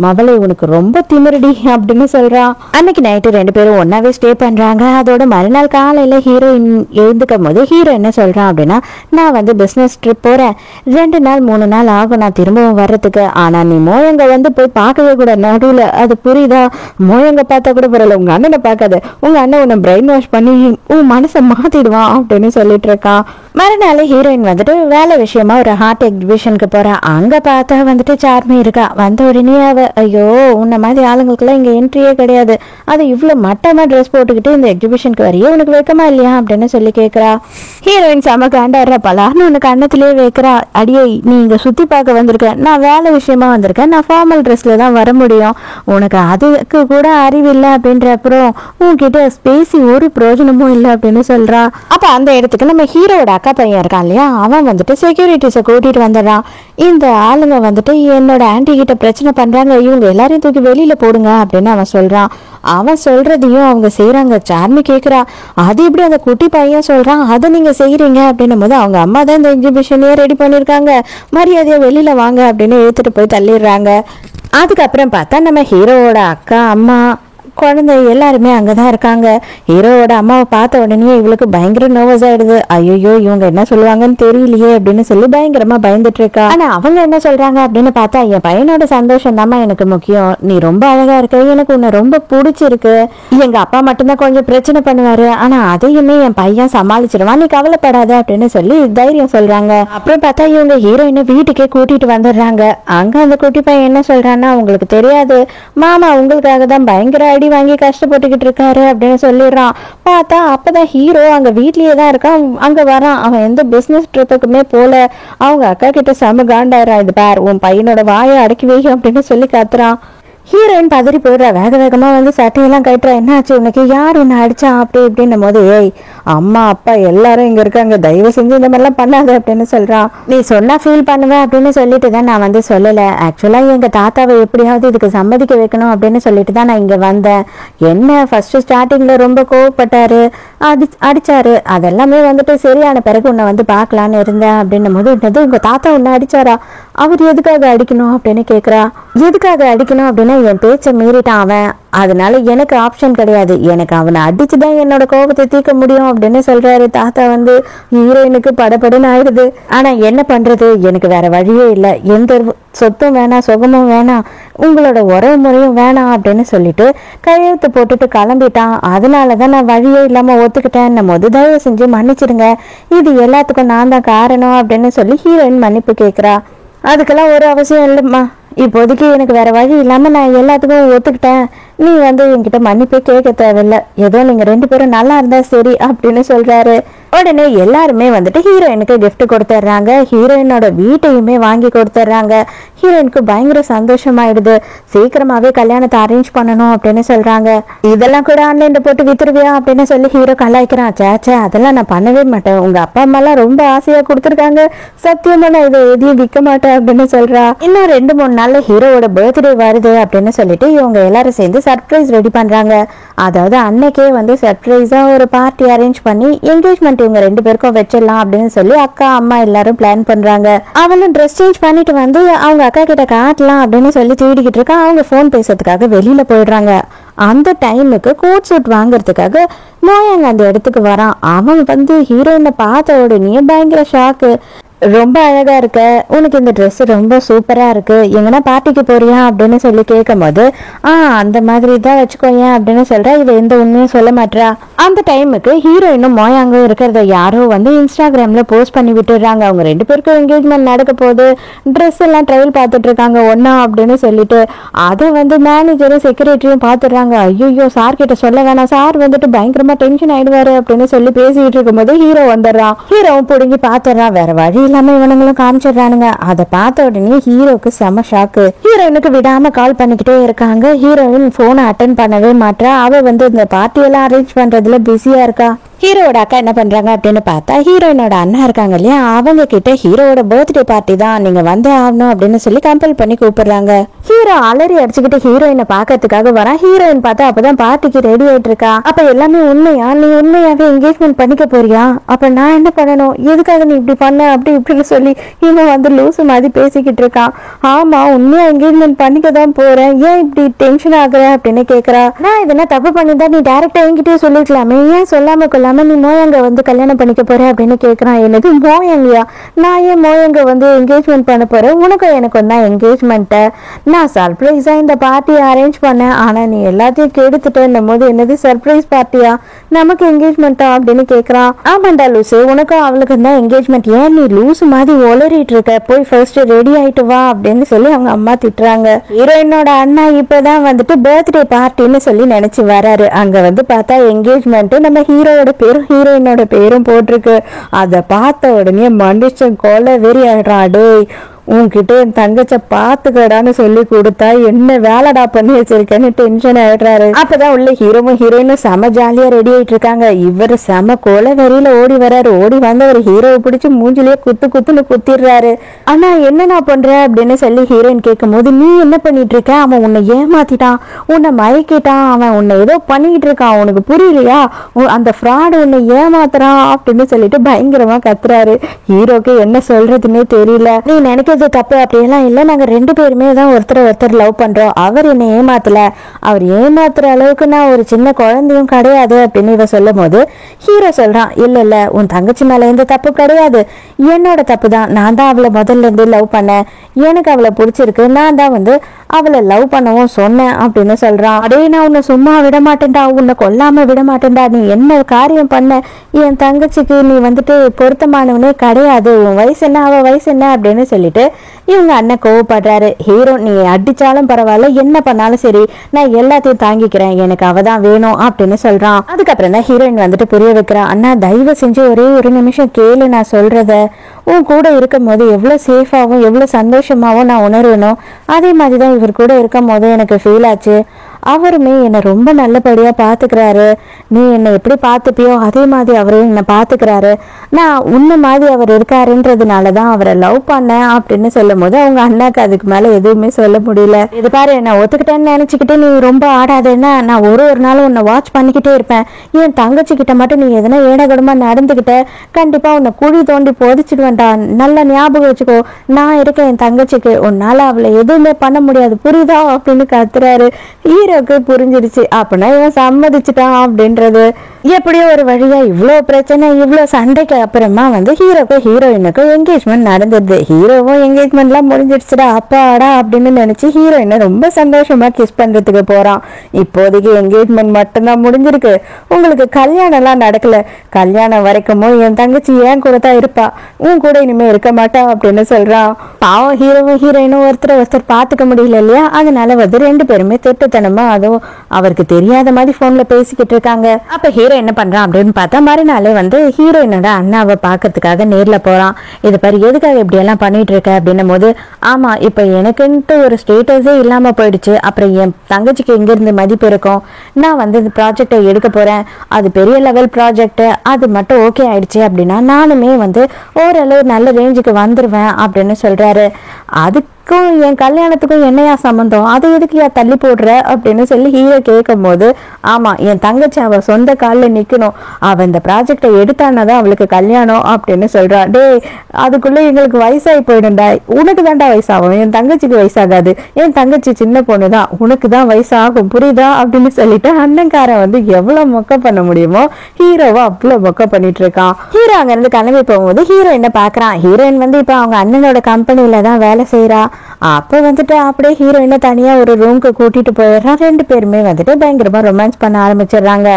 மவளை உனக்கு ரொம்ப திமிருடி அப்படின்னு சொல்றா. அன்னைக்கு நைட்டு ரெண்டு பேரும் ஒன்னாவே ஸ்டே பண்றாங்க. அதோட மறுநாள் காலையில ஹீரோயின் எழுந்துக்கும் போது ஹீரோ என்ன சொல்றான் அப்படின்னா, நான் வந்து பிசினஸ் ட்ரிப் போறேன், 2 நாள் 3 நாள் ஆகும் நான் திரும்பவும் வர்றதுக்கு, ஆனா நீ மோயங்க வந்து போய் பார்க்கவே கூட நடுவுல, அது புரியுதா, மோயங்க பார்த்தா கூட பரவாயில்ல, உங்க அண்ணனை பார்க்காத, உங்க அண்ணன் உன்னை பிரெயின் வாஷ் பண்ணி உன் மனசை மாத்திடுவான் அப்படின்னு சொல்லிட்டு இருக்கான். மறுநாள் ஹீரோயின் வந்துட்டு வேலை விஷயமா ஒரு ஹார்ட் எக்ஸிபிஷனுக்கு போறா. அங்க பார்த்தா வந்துட்டு சார்மி இருக்கா. வந்த உடனே அவ, ஐயோ உன்ன மாதிரி ஆளுங்களுக்குலாம் இங்க என்ட்ரியே கிடையாது, அது இவ்வளவு மட்டமா ட்ரெஸ் போட்டுக்கிட்டு இந்த எக்ஸிபிஷனுக்கு வரையே உனக்கு வைக்கமா இல்லையா அப்படின்னு சொல்லி கேட்கறா. ஹீரோயின் செம காண்டாடுற, பலான்னு உனக்கு அன்னத்திலேயே வைக்கிறா. அடியே நீ இங்க சுத்தி பார்க்க வந்திருக்க, நான் வேலை விஷயமா வந்திருக்கேன், நான் ஃபார்மல் ட்ரெஸ்ல தான் வர முடியும், உனக்கு அதுக்கு கூட அறிவு இல்லை அப்படின்ற, அப்புறம் உன்கிட்ட பேசி ஒரு பிரயோஜனமும் இல்லை அப்படின்னு சொல்றா. அப்ப அந்த இடத்துக்கு நம்ம ஹீரோட அக்கா பையன் இருக்கான் இல்லையா, அவன் வந்துட்டு செக்யூரிட்டிஸை கூட்டிட்டு வந்துடுறான். இந்த ஆளுங்க வந்துட்டு என்னோட ஆன்டி கிட்ட பிரச்சனை பண்றாங்க, இவங்க எல்லாரையும் தூக்கி வெளியில போடுங்க அப்படின்னு அவன் சொல்றான். அவன் சொல்றதையும் அவங்க செய்யறாங்க. சார்மி கேக்குறா, அது எப்படி அந்த குட்டி பையன் சொல்றான் அதை நீங்க செய்யறீங்க அப்படின்னும் போது, அவங்க அம்மா தான் இந்த எக்ஸிபிஷனையே ரெடி பண்ணிருக்காங்க, மரியாதையா வெளியில வாங்க அப்படின்னு எடுத்துட்டு போய் தள்ளிடுறாங்க. அதுக்கப்புறம் பார்த்தா நம்ம ஹீரோவோட அக்கா, அம்மா, குழந்தை எல்லாருமே அங்கதான் இருக்காங்க. ஹீரோவோட அம்மாவை பார்த்த உடனே இவளுக்கு பயங்கர நர்வஸ் ஆயிடுது. ஐயோ இவங்க என்ன சொல்லுவாங்கன்னு தெரியலையே அப்படின்னு சொல்லி பயங்கரமா பயந்துட்டு இருக்கா. ஆனா அவங்க என்ன சொல்றாங்க அப்படின்னு பார்த்தா, என் பையனோட சந்தோஷம் தாம்மா எனக்கு முக்கியம், நீ ரொம்ப அழகா இருக்க, எனக்கு உன்னை ரொம்ப பிடிச்சிருக்கு, எங்க அப்பா மட்டும்தான் கொஞ்சம் பிரச்சனை பண்ணுவாரு, ஆனா அதையுமே என் பையன் சமாளிச்சிருவான், நீ கவலைப்படாத அப்படின்னு சொல்லி தைரியம் சொல்றாங்க. அப்புறம் பார்த்தா இவங்க ஹீரோயினை வீட்டுக்கே கூட்டிட்டு வந்துடுறாங்க. அங்க அந்த குட்டி பையன் என்ன சொல்றான்னா, உங்களுக்கு தெரியாது மாமா உங்களுக்காக தான் பயங்கர அடி வாங்கி கஷ்டப்பட்டுக்கிட்டு இருக்காரு அப்படின்னு சொல்லிடுறான். பார்த்தா அப்பதான் ஹீரோ அங்க வீட்லயே தான் இருக்கான். அங்க வரான். அவன் எந்த பிசினஸ் ட்ரிப்புக்குமே போல. அவங்க அக்கா கிட்ட செம காண்டாயிரான். இது பார் உன் பையனோட வாயை அடக்கி வைக்க அப்படின்னு சொல்லி காத்துறான். ஹீரோயின் பதறி போயிடுறா. வேக வேகமா வந்து சட்டையெல்லாம் கட்டுறா. என்ன ஆச்சு உனக்கு, யார் உன்னை அடிச்சா அப்படி இப்படின்னும் போது, ஏய் அம்மா அப்பா எல்லாரும் இங்க இருக்காங்க, தயவு செஞ்சு இந்த மாதிரிலாம் பண்ணாத அப்படின்னு சொல்றான். நீ சொன்னா ஃபீல் பண்ணுவேன் அப்படின்னு சொல்லிட்டு தான் நான் வந்து சொல்லல, ஆக்சுவலா எங்க தாத்தாவை எப்படியாவது இதுக்கு சம்மதிக்க வைக்கணும் அப்படின்னு சொல்லிட்டு தான் நான் இங்க வந்தேன். என்ன ஃபர்ஸ்ட் ஸ்டார்டிங்ல ரொம்ப கோவப்பட்டாரு, அடிச்சாரு, அதெல்லாமே வந்துட்டு சரியான பிறகு உன்னை வந்து பார்க்கலான்னு இருந்தேன் அப்படின்னும் போது, என்னது உங்க தாத்தா உன்னை அடிச்சாரா, அவர் எதுக்காக அடிக்கணும் அப்படின்னு கேக்குறா. எதுக்காக அடிக்கணும் அப்படின்னா, என் பேச்சை மீறிட்டான் அவன், அதனால எனக்கு ஆப்ஷன் கிடையாது, எனக்கு அவனை அடிச்சுதான் என்னோட கோபத்தை தீர்க்க முடியும் அப்படின்னு சொல்றாரு தாத்தா. வந்து ஹீரோயினுக்கு படபடன்னு ஆயிடுது. ஆனா என்ன பண்றது, எனக்கு வேற வழியே இல்லை, எந்த சொத்தும் வேணாம், சுகமும் வேணாம், உங்களோட உறவு முறையும் வேணாம் அப்படின்னு சொல்லிட்டு கையெழுத்து போட்டுட்டு கிளம்பிட்டான். அதனாலதான் நான் வழியே இல்லாம ஒத்துக்கிட்டேன் போது, தயவு செஞ்சு மன்னிச்சிடுங்க, இது எல்லாத்துக்கும் நான் தான் காரணம் அப்படின்னு சொல்லி ஹீரோயின் மன்னிப்பு கேட்கிறா. அதுக்கெல்லாம் ஒரு அவசியம் இல்லைம்மா, இப்போதைக்கு எனக்கு வேற வழி இல்லாம நான் எல்லாத்துக்கும் ஒத்துக்கிட்டேன், நீ வந்து என்கிட்ட மன்னிப்பே கேட்க தேவையில்லை, ஏதோ நீங்க 2 பேரும் நல்லா இருந்தா சரி அப்படின்னு சொல்றாரு. உடனே எல்லாருமே வந்துட்டு ஹீரோயினுக்கு கிஃப்ட் கொடுத்துட்றாங்க. ஹீரோயினோட வீட்டையுமே வாங்கி கொடுத்துட்றாங்க. ஹீரோயினுக்கு பயங்கர சந்தோஷமாயிடுது. சீக்கிரமாவே கல்யாணத்தை அரேஞ்ச் பண்ணணும் அப்படின்னு சொல்றாங்க. இதெல்லாம் கூட ஆன்லைன்ல போட்டு வித்துருவியா அப்படின்னு சொல்லி ஹீரோ கலாய்க்கிறான். சேச்சே, அதெல்லாம் நான் பண்ணவே மாட்டேன். உங்க அப்பா அம்மா எல்லாம் ரொம்ப ஆசையா கொடுத்துருக்காங்க, சத்தியமா நான் இதை எதையும் விற்க மாட்டேன் அப்படின்னு சொல்றா. இன்னும் 2-3 நாள்ல ஹீரோவோட பர்த்டே வருது அப்படின்னு சொல்லிட்டு இவங்க எல்லாரும் சேர்ந்து சர்ப்ரைஸ் ரெடி பண்றாங்க. அதாவது அன்னைக்கே வந்து சர்ப்ரைஸா ஒரு பார்ட்டி அரேஞ்ச் பண்ணி என்கேஜ்மெண்ட் இவங்க 2 பேருக்கும் வச்சிடலாம் அப்படின்னு சொல்லி அக்கா அம்மா எல்லாரும் பிளான் பண்றாங்க. அவளும் ட்ரெஸ் சேஞ்ச் பண்ணிட்டு வந்து அவங்க அக்கா கிட்ட காட்டலாம் அப்படின்னு சொல்லி தேடிக்கிட்டு இருக்கா. அவங்க போன் பேசுறதுக்காக வெளியில போயிடுறாங்க. அந்த டைமுக்கு கோட் சூட் வாங்குறதுக்காக மோயாங் அந்த இடத்துக்கு வரான். அவன் வந்து ஹீரோயினை பார்த்த உடனே பயங்கர ஷாக்கு. ரொம்ப அழகா இருக்க, உனக்கு இந்த ட்ரெஸ் ரொம்ப சூப்பரா இருக்கு, எங்கன்னா பார்ட்டிக்கு போறியா அப்படின்னு சொல்லி கேட்கும் போது அந்த மாதிரி தான் வச்சுக்கோயேன் அப்படின்னு சொல்றா. இவ எந்த உண்மையும் சொல்ல மாட்டா. அந்த டைமுக்கு ஹீரோயினும் மோயாங்கும் இருக்கிறத யாரோ வந்து இன்ஸ்டாகிராம்ல போஸ்ட் பண்ணி விட்டுறாங்க. அவங்க 2 பேருக்கும் என்கேஜ்மெண்ட் நடக்க போது, ட்ரெஸ் எல்லாம் ட்ரையல் பார்த்துட்டு இருக்காங்க ஒன்னா அப்படின்னு சொல்லிட்டு. அதை வந்து மேனேஜரும் செக்ரட்டரியும் பாத்துடுறாங்க. ஐயோ, சார் கிட்ட சொல்ல வேணாம், சார் வந்துட்டு பயங்கரமா டென்ஷன் ஆயிடுவாரு அப்படின்னு சொல்லி பேசிட்டு இருக்கும் போது ஹீரோ வந்துடுறான். ஹீரோவும் பிடுங்கி பாத்துறான். வேற வழி இல்லாம இவனுங்களும் காமிச்சிடுறானுங்க. அதை பார்த்த உடனே ஹீரோக்கு செம ஷாக்கு. ஹீரோயினுக்கு விடாம கால் பண்ணிக்கிட்டே இருக்காங்க. ஹீரோயின் போனை அட்டன் பண்ணவே மாட்டா. அவ வந்து இந்த பார்ட்டி எல்லாம் அரேஞ்ச் பண்றதுல பிஸியா இருக்கா. ஹீரோட அக்கா என்ன பண்றாங்க அப்படின்னு பார்த்தா ஹீரோயினோட அண்ணா இருக்காங்க இல்லையா, அவங்க கிட்ட ஹீரோட பர்த்டே பார்ட்டி தான், நீங்க வந்தே ஆகணும் அப்படின்னு சொல்லி கம்பல் பண்ணி கூப்பிடுறாங்க. ஹீரோ அலறி அடிச்சுக்கிட்டு ஹீரோயினை பாக்கிறதுக்காக வரான். ஹீரோயின் பார்த்தா அப்பதான் பார்ட்டிக்கு ரெடி ஆயிட்டு இருக்கா. அப்ப எல்லாமே உண்மையா, நீ உண்மையாவே என்கேஜ்மெண்ட் பண்ணிக்க போறியா, அப்ப நான் என்ன பண்ணணும், எதுக்காக நீ இப்படி பண்ண அப்படி இப்படின்னு சொல்லி இவன் வந்து லூசு மாதிரி பேசிக்கிட்டு இருக்கான். ஆமா, உண்மையா என்கேஜ்மெண்ட் பண்ணிக்க தான் போறேன், ஏன் இப்படி டென்ஷன் ஆகுற அப்படின்னு கேக்குறா. நான் இதெல்லாம் தப்பு பண்ணிதான் நீ டைரக்டா என்கிட்டயே சொல்லிக்கலாமே, ஏன் சொல்லாம நீ மோயங்க வந்து கல்யாணம் பண்ணிக்க போற அப்படின்னு கேக்குறான். எனக்கு மோயங்கயா, நான் ஏன் மோயங்க வந்து என்கேஜ்மெண்ட் பண்ண போறேன், உனக்கும் எனக்கும் தான் என்கேஜ்மெண்ட், நான் சர்ப்ரைஸா இந்த பார்ட்டியை அரேஞ்ச் பண்ணேன், ஆனா நீ எல்லாத்தையும் கெடுத்துட்டேன்னும் போது என்னது சர்ப்ரைஸ் பார்ட்டியா, நமக்கு என்கேஜ்மெண்டா அப்படின்னு கேக்குறான். ஆமாண்டா லூசு, உனக்கும் அவளுக்கு தான் என்கேஜ்மெண்ட், ஏன் நீ லூசு மாதிரி ஒளறிட்டு இருக்க, போய் ஃபர்ஸ்ட் ரெடி ஆயிட்டு வா அப்படின்னு சொல்லி அவங்க அம்மா திட்டுறாங்க. ஹீரோயினோட அண்ணா இப்பதான் வந்துட்டு பர்த்டே பார்ட்டின்னு சொல்லி நினைச்சு வராரு. அங்க வந்து பார்த்தா என்கேஜ்மெண்ட் நம்ம ஹீரோட பேரும் ஹீரோயினோட பேரும் போட்டிருக்கு. அதை பார்த்த உடனே மனுஷன் கொலை வெறி ஆயிடுறான். டேய், உன்கிட்ட என் தங்கச்ச பாத்துக்கடான்னு சொல்லி கொடுத்தா என்ன வேலைடா பண்ணி வச்சிருக்கேன்னு டென்ஷன் ஆயிடுறாரு. அப்பதான் உள்ள ஹீரோவும் ஹீரோயினும் செம ஜாலியா ரெடி ஆயிட்டு இருக்காங்க. இவரு செம கொலை வெறியில ஓடி வராரு. ஓடி வந்தவர் ஹீரோவை பிடிச்சி மூஞ்சிலேயே குத்துன்னு குத்திடுறாரு. ஆனா என்ன நான் பண்றேன் அப்படின்னு சொல்லி ஹீரோயின் கேட்கும் போது, நீ என்ன பண்ணிட்டு இருக்க, அவன் உன்னை ஏமாத்திட்டான், உன்னை மயக்கிட்டான், அவன் உன்னை ஏதோ பண்ணிட்டு இருக்கான், உனக்கு புரியலையா, அந்த ஃப்ராடு உன்னை ஏமாத்துறான் அப்படின்னு சொல்லிட்டு பயங்கரமா கத்துறாரு. ஹீரோக்கு என்ன சொல்றதுன்னே தெரியல. நீ நினைக்க தப்பு அப்படியெல்லாம் இல்ல, நாங்க 2 பேருமே தான் ஒருத்தர் லவ் பண்றோம், அவர் என்ன ஏமாத்தல, அவர் ஏமாத்துற அளவுக்கு நான் ஒரு சின்ன குழந்தையும் கிடையாது அப்படின்னு இவ சொல்லும் போது ஹீரோ சொல்றான், இல்ல உன் தங்கச்சி மேல எந்த தப்பு கிடையாது, என்னோட தப்பு தான், நான் தான் அவளை முதல்ல இருந்து லவ் பண்ணேன், எனக்கு அவளை பிடிச்சிருக்கு, நான் தான் வந்து அவளை லவ் பண்ணவும் சொன்னேன் அப்படின்னு சொல்றான். அடே, நான் உன்னை சும்மா விட மாட்டேன்டா, உன்னை கொல்லாம விட மாட்டேன்டா, நீ என்ன காரியம் பண்ண, என் தங்கச்சிக்கு நீ வந்துட்டு பொருத்தமானவனே கிடையாது, உன் வயசு என்ன அவ வயசு என்ன அப்படின்னு சொல்லிட்டு இவங்க அண்ணன் கோவப்படுறாரு. ஹீரோ, நீ அடிச்சாலும் பரவாயில்ல, என்ன பண்ணாலும் சரி, நான் எல்லாத்தையும் தாங்கிக்கிறேன், எனக்கு அவதான் வேணும் அப்படின்னு சொல்றான். அதுக்கப்புறம் தான் ஹீரோயின் வந்துட்டு புரிய வைக்கிறான். அண்ணா, தயவு செஞ்சு ஒரே ஒரு நிமிஷம் கேளு, நான் சொல்றத, உன் கூட இருக்கும் போது எவ்வளவு சேஃபாவும் எவ்வளவு சந்தோஷமாவும் நான் உணர்வேணும், அதே மாதிரிதான் இவர் கூட இருக்கும் போது எனக்கு ஃபீல் ஆச்சு. அவருமே என்னை ரொம்ப நல்லபடியா பாத்துக்கிறாரு, நீ என்னை எப்படி பார்த்துப்பியோ அதே மாதிரி அவரும் என்னை பாத்துக்கிறாரு, நான் உன்ன மாதிரி அவர் இருக்காருன்றதுனாலதான் அவரை லவ் பண்ணேன் அப்படின்னு சொல்லும் போது அவங்க அண்ணாக்கு அதுக்கு மேல எதுவுமே சொல்ல முடியல. இது பாரு, நான் ஒத்துக்கிட்டேன்னு நினைச்சுக்கிட்டு நீ ரொம்ப ஆடாதேன்னா நான் ஒரு நாளும் உன்னை வாட்ச் பண்ணிக்கிட்டே இருப்பேன், என் தங்கச்சி கிட்ட மட்டும் நீ எதனா ஏடகடமா நடந்துகிட்ட கண்டிப்பா உன்னை குழி தோண்டி பொதிச்சிடுவேன்டா, நல்லா ஞாபகம் வச்சுக்கோ, நான் இருக்கேன் என் தங்கச்சிக்கு, உன்னால அவளை எதுவுமே பண்ண முடியாது, புரியுதா அப்படின்னு கத்துறாரு. ஹீரோக்கு புரிஞ்சிருச்சு, அப்படின்னா இவன் சம்மதிச்சுட்டான் அப்படின்றது. எப்படியோ ஒரு வழியா இவ்வளவு பிரச்சனை இவ்வளவு சண்டைக்கு அப்புறமா வந்து ஹீரோக்கு ஹீரோயினுக்கு என்கேஜ்மெண்ட் நடந்துருது. ஹீரோவும் என்கேஜ்மெண்ட் எல்லாம் முடிஞ்சிடுச்சுடா அப்பாடா அப்படின்னு நினைச்சு ஹீரோயினை ரொம்ப சந்தோஷமா கிஸ் பண்றதுக்கு போறான். இப்போதைக்கு என்கேஜ்மெண்ட் மட்டும்தான் முடிஞ்சிருக்கு, உங்களுக்கு கல்யாணம் எல்லாம் நடக்கல, கல்யாணம் வரைக்கும் என் தங்கச்சி ஏன் கூட தான் இருப்பா, உன் கூட இனிமே இருக்க மாட்டா அப்படின்னு சொல்றான். பாவம் ஹீரோவும் ஹீரோயினும் ஒருத்தர் பாத்துக்க முடியல இல்லையா, அதனால வந்து 2 பேருமே திட்டத்தனமா நாளும் அதுவும் அவருக்கு தெரியாத மாதிரி போன்ல பேசிக்கிட்டு இருக்காங்க. அப்ப ஹீரோ என்ன பண்றான் அப்படின்னு பார்த்தா மறுநாளே வந்து ஹீரோயினோட அண்ணாவை பாக்குறதுக்காக நேர்ல போறான். இது பாரு எதுக்காக இப்படி எல்லாம் பண்ணிட்டு இருக்க அப்படின்னும் போது, ஆமா இப்ப எனக்குன்ட்டு ஒரு ஸ்டேட்டஸே இல்லாம போயிடுச்சு, அப்புறம் என் தங்கச்சிக்கு எங்க இருந்து மதிப்பு இருக்கும், நான் வந்து இந்த ப்ராஜெக்டை எடுக்க போறேன், அது பெரிய லெவல் ப்ராஜெக்ட், அது மட்டும் ஓகே ஆயிடுச்சு அப்படின்னா நானுமே வந்து ஓரளவு நல்ல ரேஞ்சுக்கு வந்துருவேன் அப்படின்னு சொல்றாரு. அதுக்கும் என் கல்யாணத்துக்கும் என்னையா சம்பந்தம், அதை எதுக்குயா தள்ளி போடுற அப்படின்னு சொல்லி ஹீரோ கேட்கும் போது, ஆமா என் தங்கச்சி அவ சொந்த காலில் நிக்கணும், அவ இந்த ப்ராஜெக்டை எடுத்தானதான் அவளுக்கு கல்யாணம் அப்படின்னு சொல்றா. டே அதுக்குள்ள எங்களுக்கு வயசாகி போயிடும்டா, உனக்கு தான்டா வயசாகும், என் தங்கச்சிக்கு வயசாகாது, என் தங்கச்சி சின்ன பொண்ணுதான், உனக்கு தான் வயசாகும் புரியுதா அப்படின்னு சொல்லிட்டு அண்ணன்காரன் வந்து எவ்வளவு மொக்க பண்ண முடியுமோ ஹீரோவை அவ்வளவு மொக்க பண்ணிட்டு இருக்கான். ஹீரோ அங்க இருந்து கிளம்பி போகும்போது ஹீரோயினை பாக்குறான். ஹீரோயின் வந்து இப்ப அவங்க அண்ணனோட கம்பெனில தான் வேலை செய்யறா. அப்ப வந்துட்டு அப்படியே ஹீரோயினை தனியா ஒரு ரூம்க்கு கூட்டிட்டு போயிடுறான். 2 பேருமே வந்துட்டு பயங்கரமா ரொமான்ஸ் பண்ண ஆரம்பிச்சிடுறாங்க.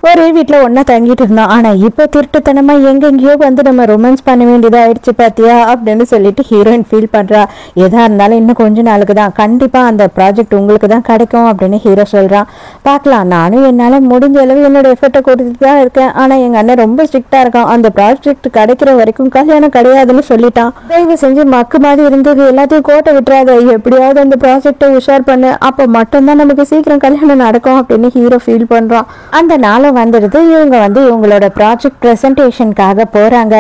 ஒரே வீட்டுல ஒன்னா தங்கிட்டு இருந்தோம், ஆனா இப்ப திருட்டுத்தனமா எங்கெங்கயோ வந்து நம்ம ரொமான்ஸ் பண்ண வேண்டியதா ஆயிடுச்சு பாத்தியா அப்படின்னு சொல்லிட்டு ஹீரோயின் ஃபீல் பண்றா. எதா இருந்தாலும் இன்னும் கொஞ்ச நாளுக்கு தான், கண்டிப்பா அந்த ப்ராஜெக்ட் உங்களுக்கு தான் கிடைக்கும் அப்படின்னு ஹீரோ சொல்றான். பார்க்கலாம், நானும் என்னால முடிஞ்ச அளவு என்னோட எஃபர்ட்டை கொடுத்துட்டு தான் இருக்கேன், ஆனா எங்க அண்ணன் ரொம்ப ஸ்ட்ரிக்டா இருக்கான், அந்த ப்ராஜெக்ட் கிடைக்கிற வரைக்கும் கல்யாணம் கிடையாதுன்னு சொல்லிட்டான், தயவு செஞ்சு மக்கு மாதிரி இருந்தது எல்லாத்தையும் கோட்டை விட்டுறாத, எப்படியாவது அந்த ப்ராஜெக்டை உஷார் பண்ணு, அப்ப மட்டும்தான் நமக்கு சீக்கிரம் கல்யாணம் நடக்கும் அப்படின்னு ஹீரோ ஃபீல் பண்றான். அந்த நாளை வந்துடுது. இவங்க வந்து இவங்களோட ப்ராஜெக்ட் ப்ரெசன்டேஷனுக்காக போறாங்க.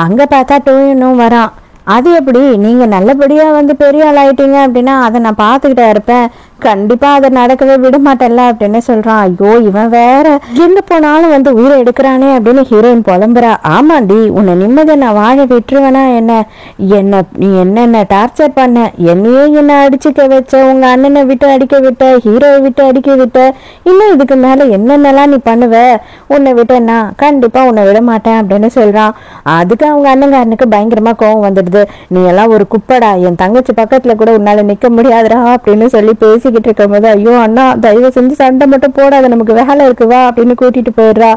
அங்க பார்த்தா டோயினும் வரான். அது எப்படி, நீங்க நல்லபடியா வந்து பெரிய ஆள் ஆயிட்டீங்க அப்படின்னா அதை நான் பார்த்துக்கிட்டே இருப்பேன், கண்டிப்பா அதை நடக்கவே விட மாட்டேன்ல அப்படின்னு சொல்றான். ஐயோ இவன் வேற எங்க போனாலும் வந்து உயிரை எடுக்கிறானே அப்படின்னு ஹீரோயின் புலம்புறா. ஆமாண்டி, உன்னை நிம்மதியை நான் வாழ விட்டுருவேனா என்ன நீ என்னென்ன டார்ச்சர் பண்ண, என்னையே என்ன அடிச்சுக்க வச்ச, உங்க அண்ணனை விட்டு அடிக்க விட்ட, ஹீரோவை விட்டு அடிக்க விட்ட, இன்னும் இதுக்கு மேல என்னென்னலாம் நீ பண்ணுவ, உன்னை விட்டேன்னா கண்டிப்பா உன்னை விட மாட்டேன் அப்படின்னு சொல்றான். அதுக்கு அவங்க அண்ணங்காரனுக்கு பயங்கரமா கோவம் வந்துடுது. நீ எல்லாம் ஒரு குப்படா, என் தங்கச்சி பக்கத்துல கூட உன்னால நிக்க முடியாதுடா அப்படின்னு சொல்லி பேசிக்கிட்டு இருக்கும் போது, ஐயோ அண்ணா தயவு செஞ்சு சண்டை மட்டும் போடாத, நமக்கு வேலை இருக்குவா அப்படின்னு கூட்டிட்டு போயிடுறா.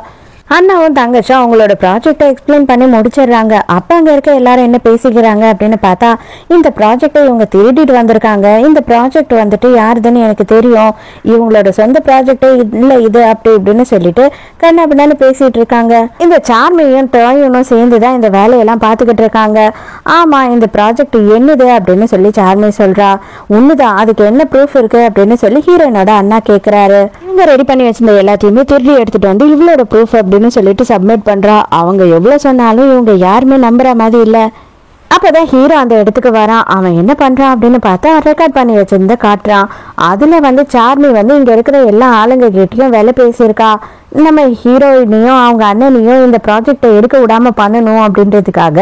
அண்ணாவும் தங்கச்சும் அவங்களோட ப்ராஜெக்டை எக்ஸ்பிளைன் பண்ணி முடிச்சிடுறாங்க. அப்ப அங்க இருக்க எல்லாரும் என்ன பேசிக்கிறாங்க அப்படின்னு பார்த்தா, இந்த ப்ராஜெக்டை இவங்க திருடிட்டு வந்திருக்காங்க, இந்த ப்ராஜெக்ட் வந்துட்டு யாருதுன்னு எனக்கு தெரியும், இவங்களோட சொந்த ப்ராஜெக்டே இல்ல இது அப்படி இப்படின்னு சொல்லிட்டு கண்ணா பின்னான்னு பேசிட்டு இருக்காங்க. இந்த சார்மியும் டோயும் சேர்ந்துதான் இந்த வேலையெல்லாம் பார்த்துக்கிட்டு இருக்காங்க. ஆமா இந்த ப்ராஜெக்ட் என்னது அப்படின்னு சொல்லி சார்மி சொல்றா. ஒண்ணுதான், அதுக்கு என்ன ப்ரூஃப் இருக்கு அப்படின்னு சொல்லி ஹீரோயினோட அண்ணா கேட்கிறாரு. இவங்க ரெடி பண்ணி வச்சிருந்த எல்லாத்தையுமே திருடி எடுத்துட்டு வந்து இவளோட ப்ரூஃப் அப்படின்னு சொல்லிட்டு சப்மிட் பண்றா. அவங்க எவ்வளவு சொன்னாலும் இவங்க யாருமே நம்புற மாதிரி இல்ல. அப்பதான் ஹீரோ அந்த இடத்துக்கு வரான். அவன் என்ன பண்றான் அப்படின்னு பார்த்தா ரெக்கார்ட் பண்ணி வச்சிருந்த காட்டுறான். அதுல வந்து சார்மி வந்து இங்க இருக்கிற எல்லா ஆளுங்க கிட்டயும் வேலை பேசியிருக்கா. நம்ம ஹீரோயினையும் அவங்க அண்ணனையும் இந்த ப்ராஜெக்டை எடுக்க விடாம பண்ணணும் அப்படின்றதுக்காக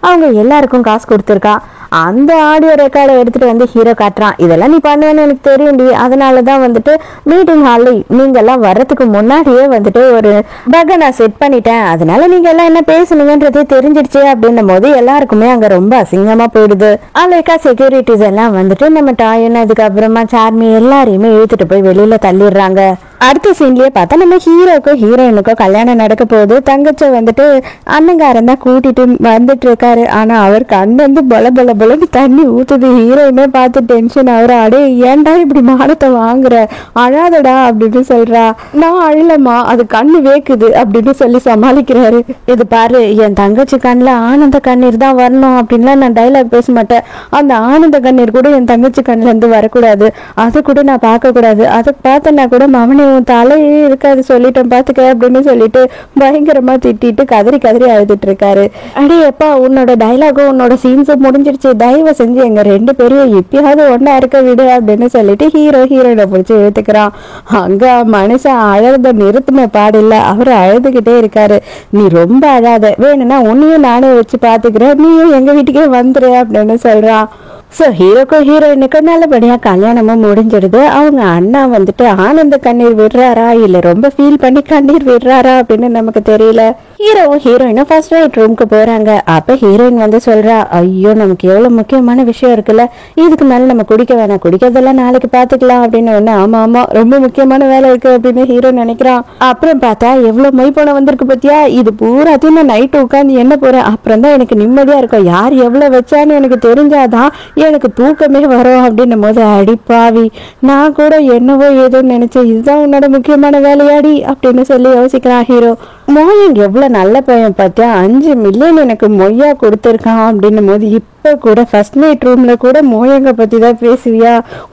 அவங்க எல்லாருக்கும் காசு கொடுத்துருக்கா. அந்த ஆடியோ ரெக்கார்டை எடுத்துட்டு வந்து ஹீரோ காட்டுறான். இதெல்லாம் நீ பண்ணுவேன்னு எனக்கு தெரியும்டி, அதனாலதான் வந்துட்டு மீட்டிங் ஹாலில் நீங்க எல்லாம் வர்றதுக்கு முன்னாடியே வந்துட்டு ஒரு பக்கை நான் செட் பண்ணிட்டேன், அதனால நீங்க எல்லாம் என்ன பேசுனீங்கன்றதே தெரிஞ்சிடுச்சு அப்படின்னும் போது எல்லாருக்குமே அங்க ரொம்ப அசிங்கமா போயிடுது. அலைக்கா செக்யூரிட்டிஸ் எல்லாம் வந்துட்டு நம்ம டாயன் அதுக்கப்புறமா சார்மி எல்லாரையுமே இழுத்துட்டு போய் வெளியில தள்ளிடுறாங்க. அடுத்த சீன்லயே பார்த்தா நம்ம ஹீரோக்கும் ஹீரோயினுக்கும் கல்யாணம் நடக்க போகுது. தங்கச்ச வந்துட்டு அண்ணங்காரன் தான் கூட்டிட்டு வந்துட்டு இருக்காரு. ஆனா அவருக்கு அண்ணன் வந்து பல பல பலன்னு தண்ணி ஊத்துது. ஹீரோயினே பார்த்து டென்ஷன் ஆகுற. அடே ஏன்டா இப்படி மானத்தை வாங்குற, அழாதடா அப்படின்னு சொல்றா. நான் அழலமா, அது கண்ணு வேக்குது அப்படின்னு சொல்லி சமாளிக்கிறாரு. இது பாரு, என் தங்கச்சி கண்ணுல ஆனந்த கண்ணீர் தான் வரணும் அப்படின்லாம் நான் டைலாக் பேச மாட்டேன், அந்த ஆனந்த கண்ணீர் கூட என் தங்கச்சி கண்ணுல இருந்து வரக்கூடாது, அதை கூட நான் பார்க்க கூடாது, அதை பார்த்தேன்னா கூட மவனே உன் தலையே இருக்காது சொல்லிட்டேன் பாத்துக்க அப்படின்னு சொல்லிட்டு பயங்கரமா திட்டிட்டு கதறி கதறி அழுதுட்டு இருக்காரு. அடே எப்பா, உன்னோட டைலாகும் உன்னோட சீன்ஸும் முடிஞ்சிருச்சு, தயவு செஞ்சு எங்க 2 பேரையும் எப்பயாவது ஒன்னா இருக்க விடு அப்படின்னு சொல்லிட்டு ஹீரோயினை பிடிச்சி இழுத்துக்கிறான். அங்க மனுஷன் அழறத நிறுத்துமே பாடில்ல, அவரு அழுதுகிட்டே இருக்காரு. நீ ரொம்ப அழாத, வேணும்னா உன்னையும் நானே வச்சு பாத்துக்கிறேன், நீயும் எங்க வீட்டுக்கே வந்துரு அப்படின்னு சொல்றான். ஸோ ஹீரோக்கும் ஹீரோயினுக்கும் நல்லபடியா கல்யாணமும் முடிஞ்சிடுது. அவங்க அண்ணா வந்துட்டு ஆனந்த கண்ணீர் விடுறாரா இல்ல ரொம்ப ஃபீல் பண்ணி கண்ணீர் விடுறாரா அப்படின்னு நமக்கு தெரியல. ஹீரோவும் ஹீரோயினும் ஃபர்ஸ்ட் நைட் ரூமுக்கு போறாங்க. அப்ப ஹீரோயின் வந்து சொல்றா, ஐயோ நமக்கு எவ்வளவு முக்கியமான விஷயம் இருக்குல்ல, இதுக்கு மேல நம்ம குடிக்க வேணாம், குடிக்கிறதெல்லாம் நாளைக்கு பாத்துக்கலாம் அப்படின்னு ஒண்ணு. ஆமா ஆமா ரொம்ப முக்கியமான வேலை இருக்கு அப்படின்னு ஹீரோ நினைக்கிறான். அப்புறம் பார்த்தா எவ்வளவு மை போன வந்திருக்கு பத்தியா, இது பூராத்தையும் நான் நைட்டு உட்காந்து என்ன போறேன், அப்புறம் தான் எனக்கு நிம்மதியா இருக்கும், யார் எவ்வளவு வச்சான்னு எனக்கு தெரிஞ்சாதான் எனக்கு தூக்கமே வரும் அப்படின்னும் போது, அடிப்பாவி நான் கூட என்னவோ ஏதோ நினைச்சேன், இதுதான் உன்னோட முக்கியமான வேலையாடி அப்படின்னு சொல்லி யோசிக்கிறான் ஹீரோ. மோயன் எவ்வளவு நல்ல பையன் பார்த்தியா, 5 மில்லியன் எனக்கு மொய்யா கொடுத்துருக்கான் அப்படின்னும் போது, இப்ப கூட ஃபர்ஸ்ட் நைட் ரூம்ல கூட மோயங்க பத்தி தான் பேசுவியா,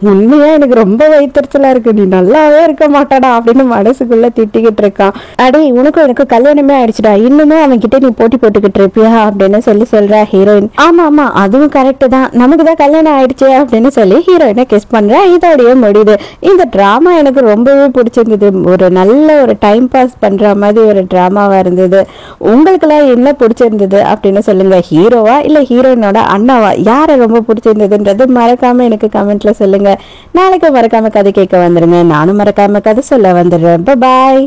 உண்மையா எனக்கு ரொம்ப வயிற்றுச்சலா இருக்கு, நீ நல்லாவே இருக்க மாட்டாடா அப்படின்னு மனசுக்குள்ள திட்டிக்கிட்டு இருக்கான். அடே உனக்கும் எனக்கு கல்யாணமே ஆயிடுச்சுடா, இன்னுமே அவன் கிட்ட நீ போட்டி போட்டுக்கிட்டு இருப்பியா அப்படின்னு சொல்லி சொல்ற ஹீரோயின். ஆமா ஆமா அதுவும் கரெக்ட் தான், நமக்கு தான் கல்யாணம் ஆயிடுச்சு அப்படின்னு சொல்லி ஹீரோயினை கிஸ் பண்ற. இதோடய முடியுது இந்த டிராமா. எனக்கு ரொம்பவே பிடிச்சிருந்தது, ஒரு நல்ல ஒரு டைம் பாஸ் பண்ற மாதிரி ஒரு டிராமாவா இருந்தது. உங்களுக்கெல்லாம் என்ன பிடிச்சிருந்தது அப்படின்னு சொல்லுங்க. ஹீரோவா இல்ல ஹீரோயினோட அண்ணாவா, யாரை ரொம்ப பிடிச்சிருந்ததுன்றது மறக்காம எனக்கு கமெண்ட்ல சொல்லுங்க. நாளைக்கு மறக்காம கதை கேட்க வந்துருங்க, நானும் மறக்காம கதை சொல்ல வந்துடுறேன். பாய்.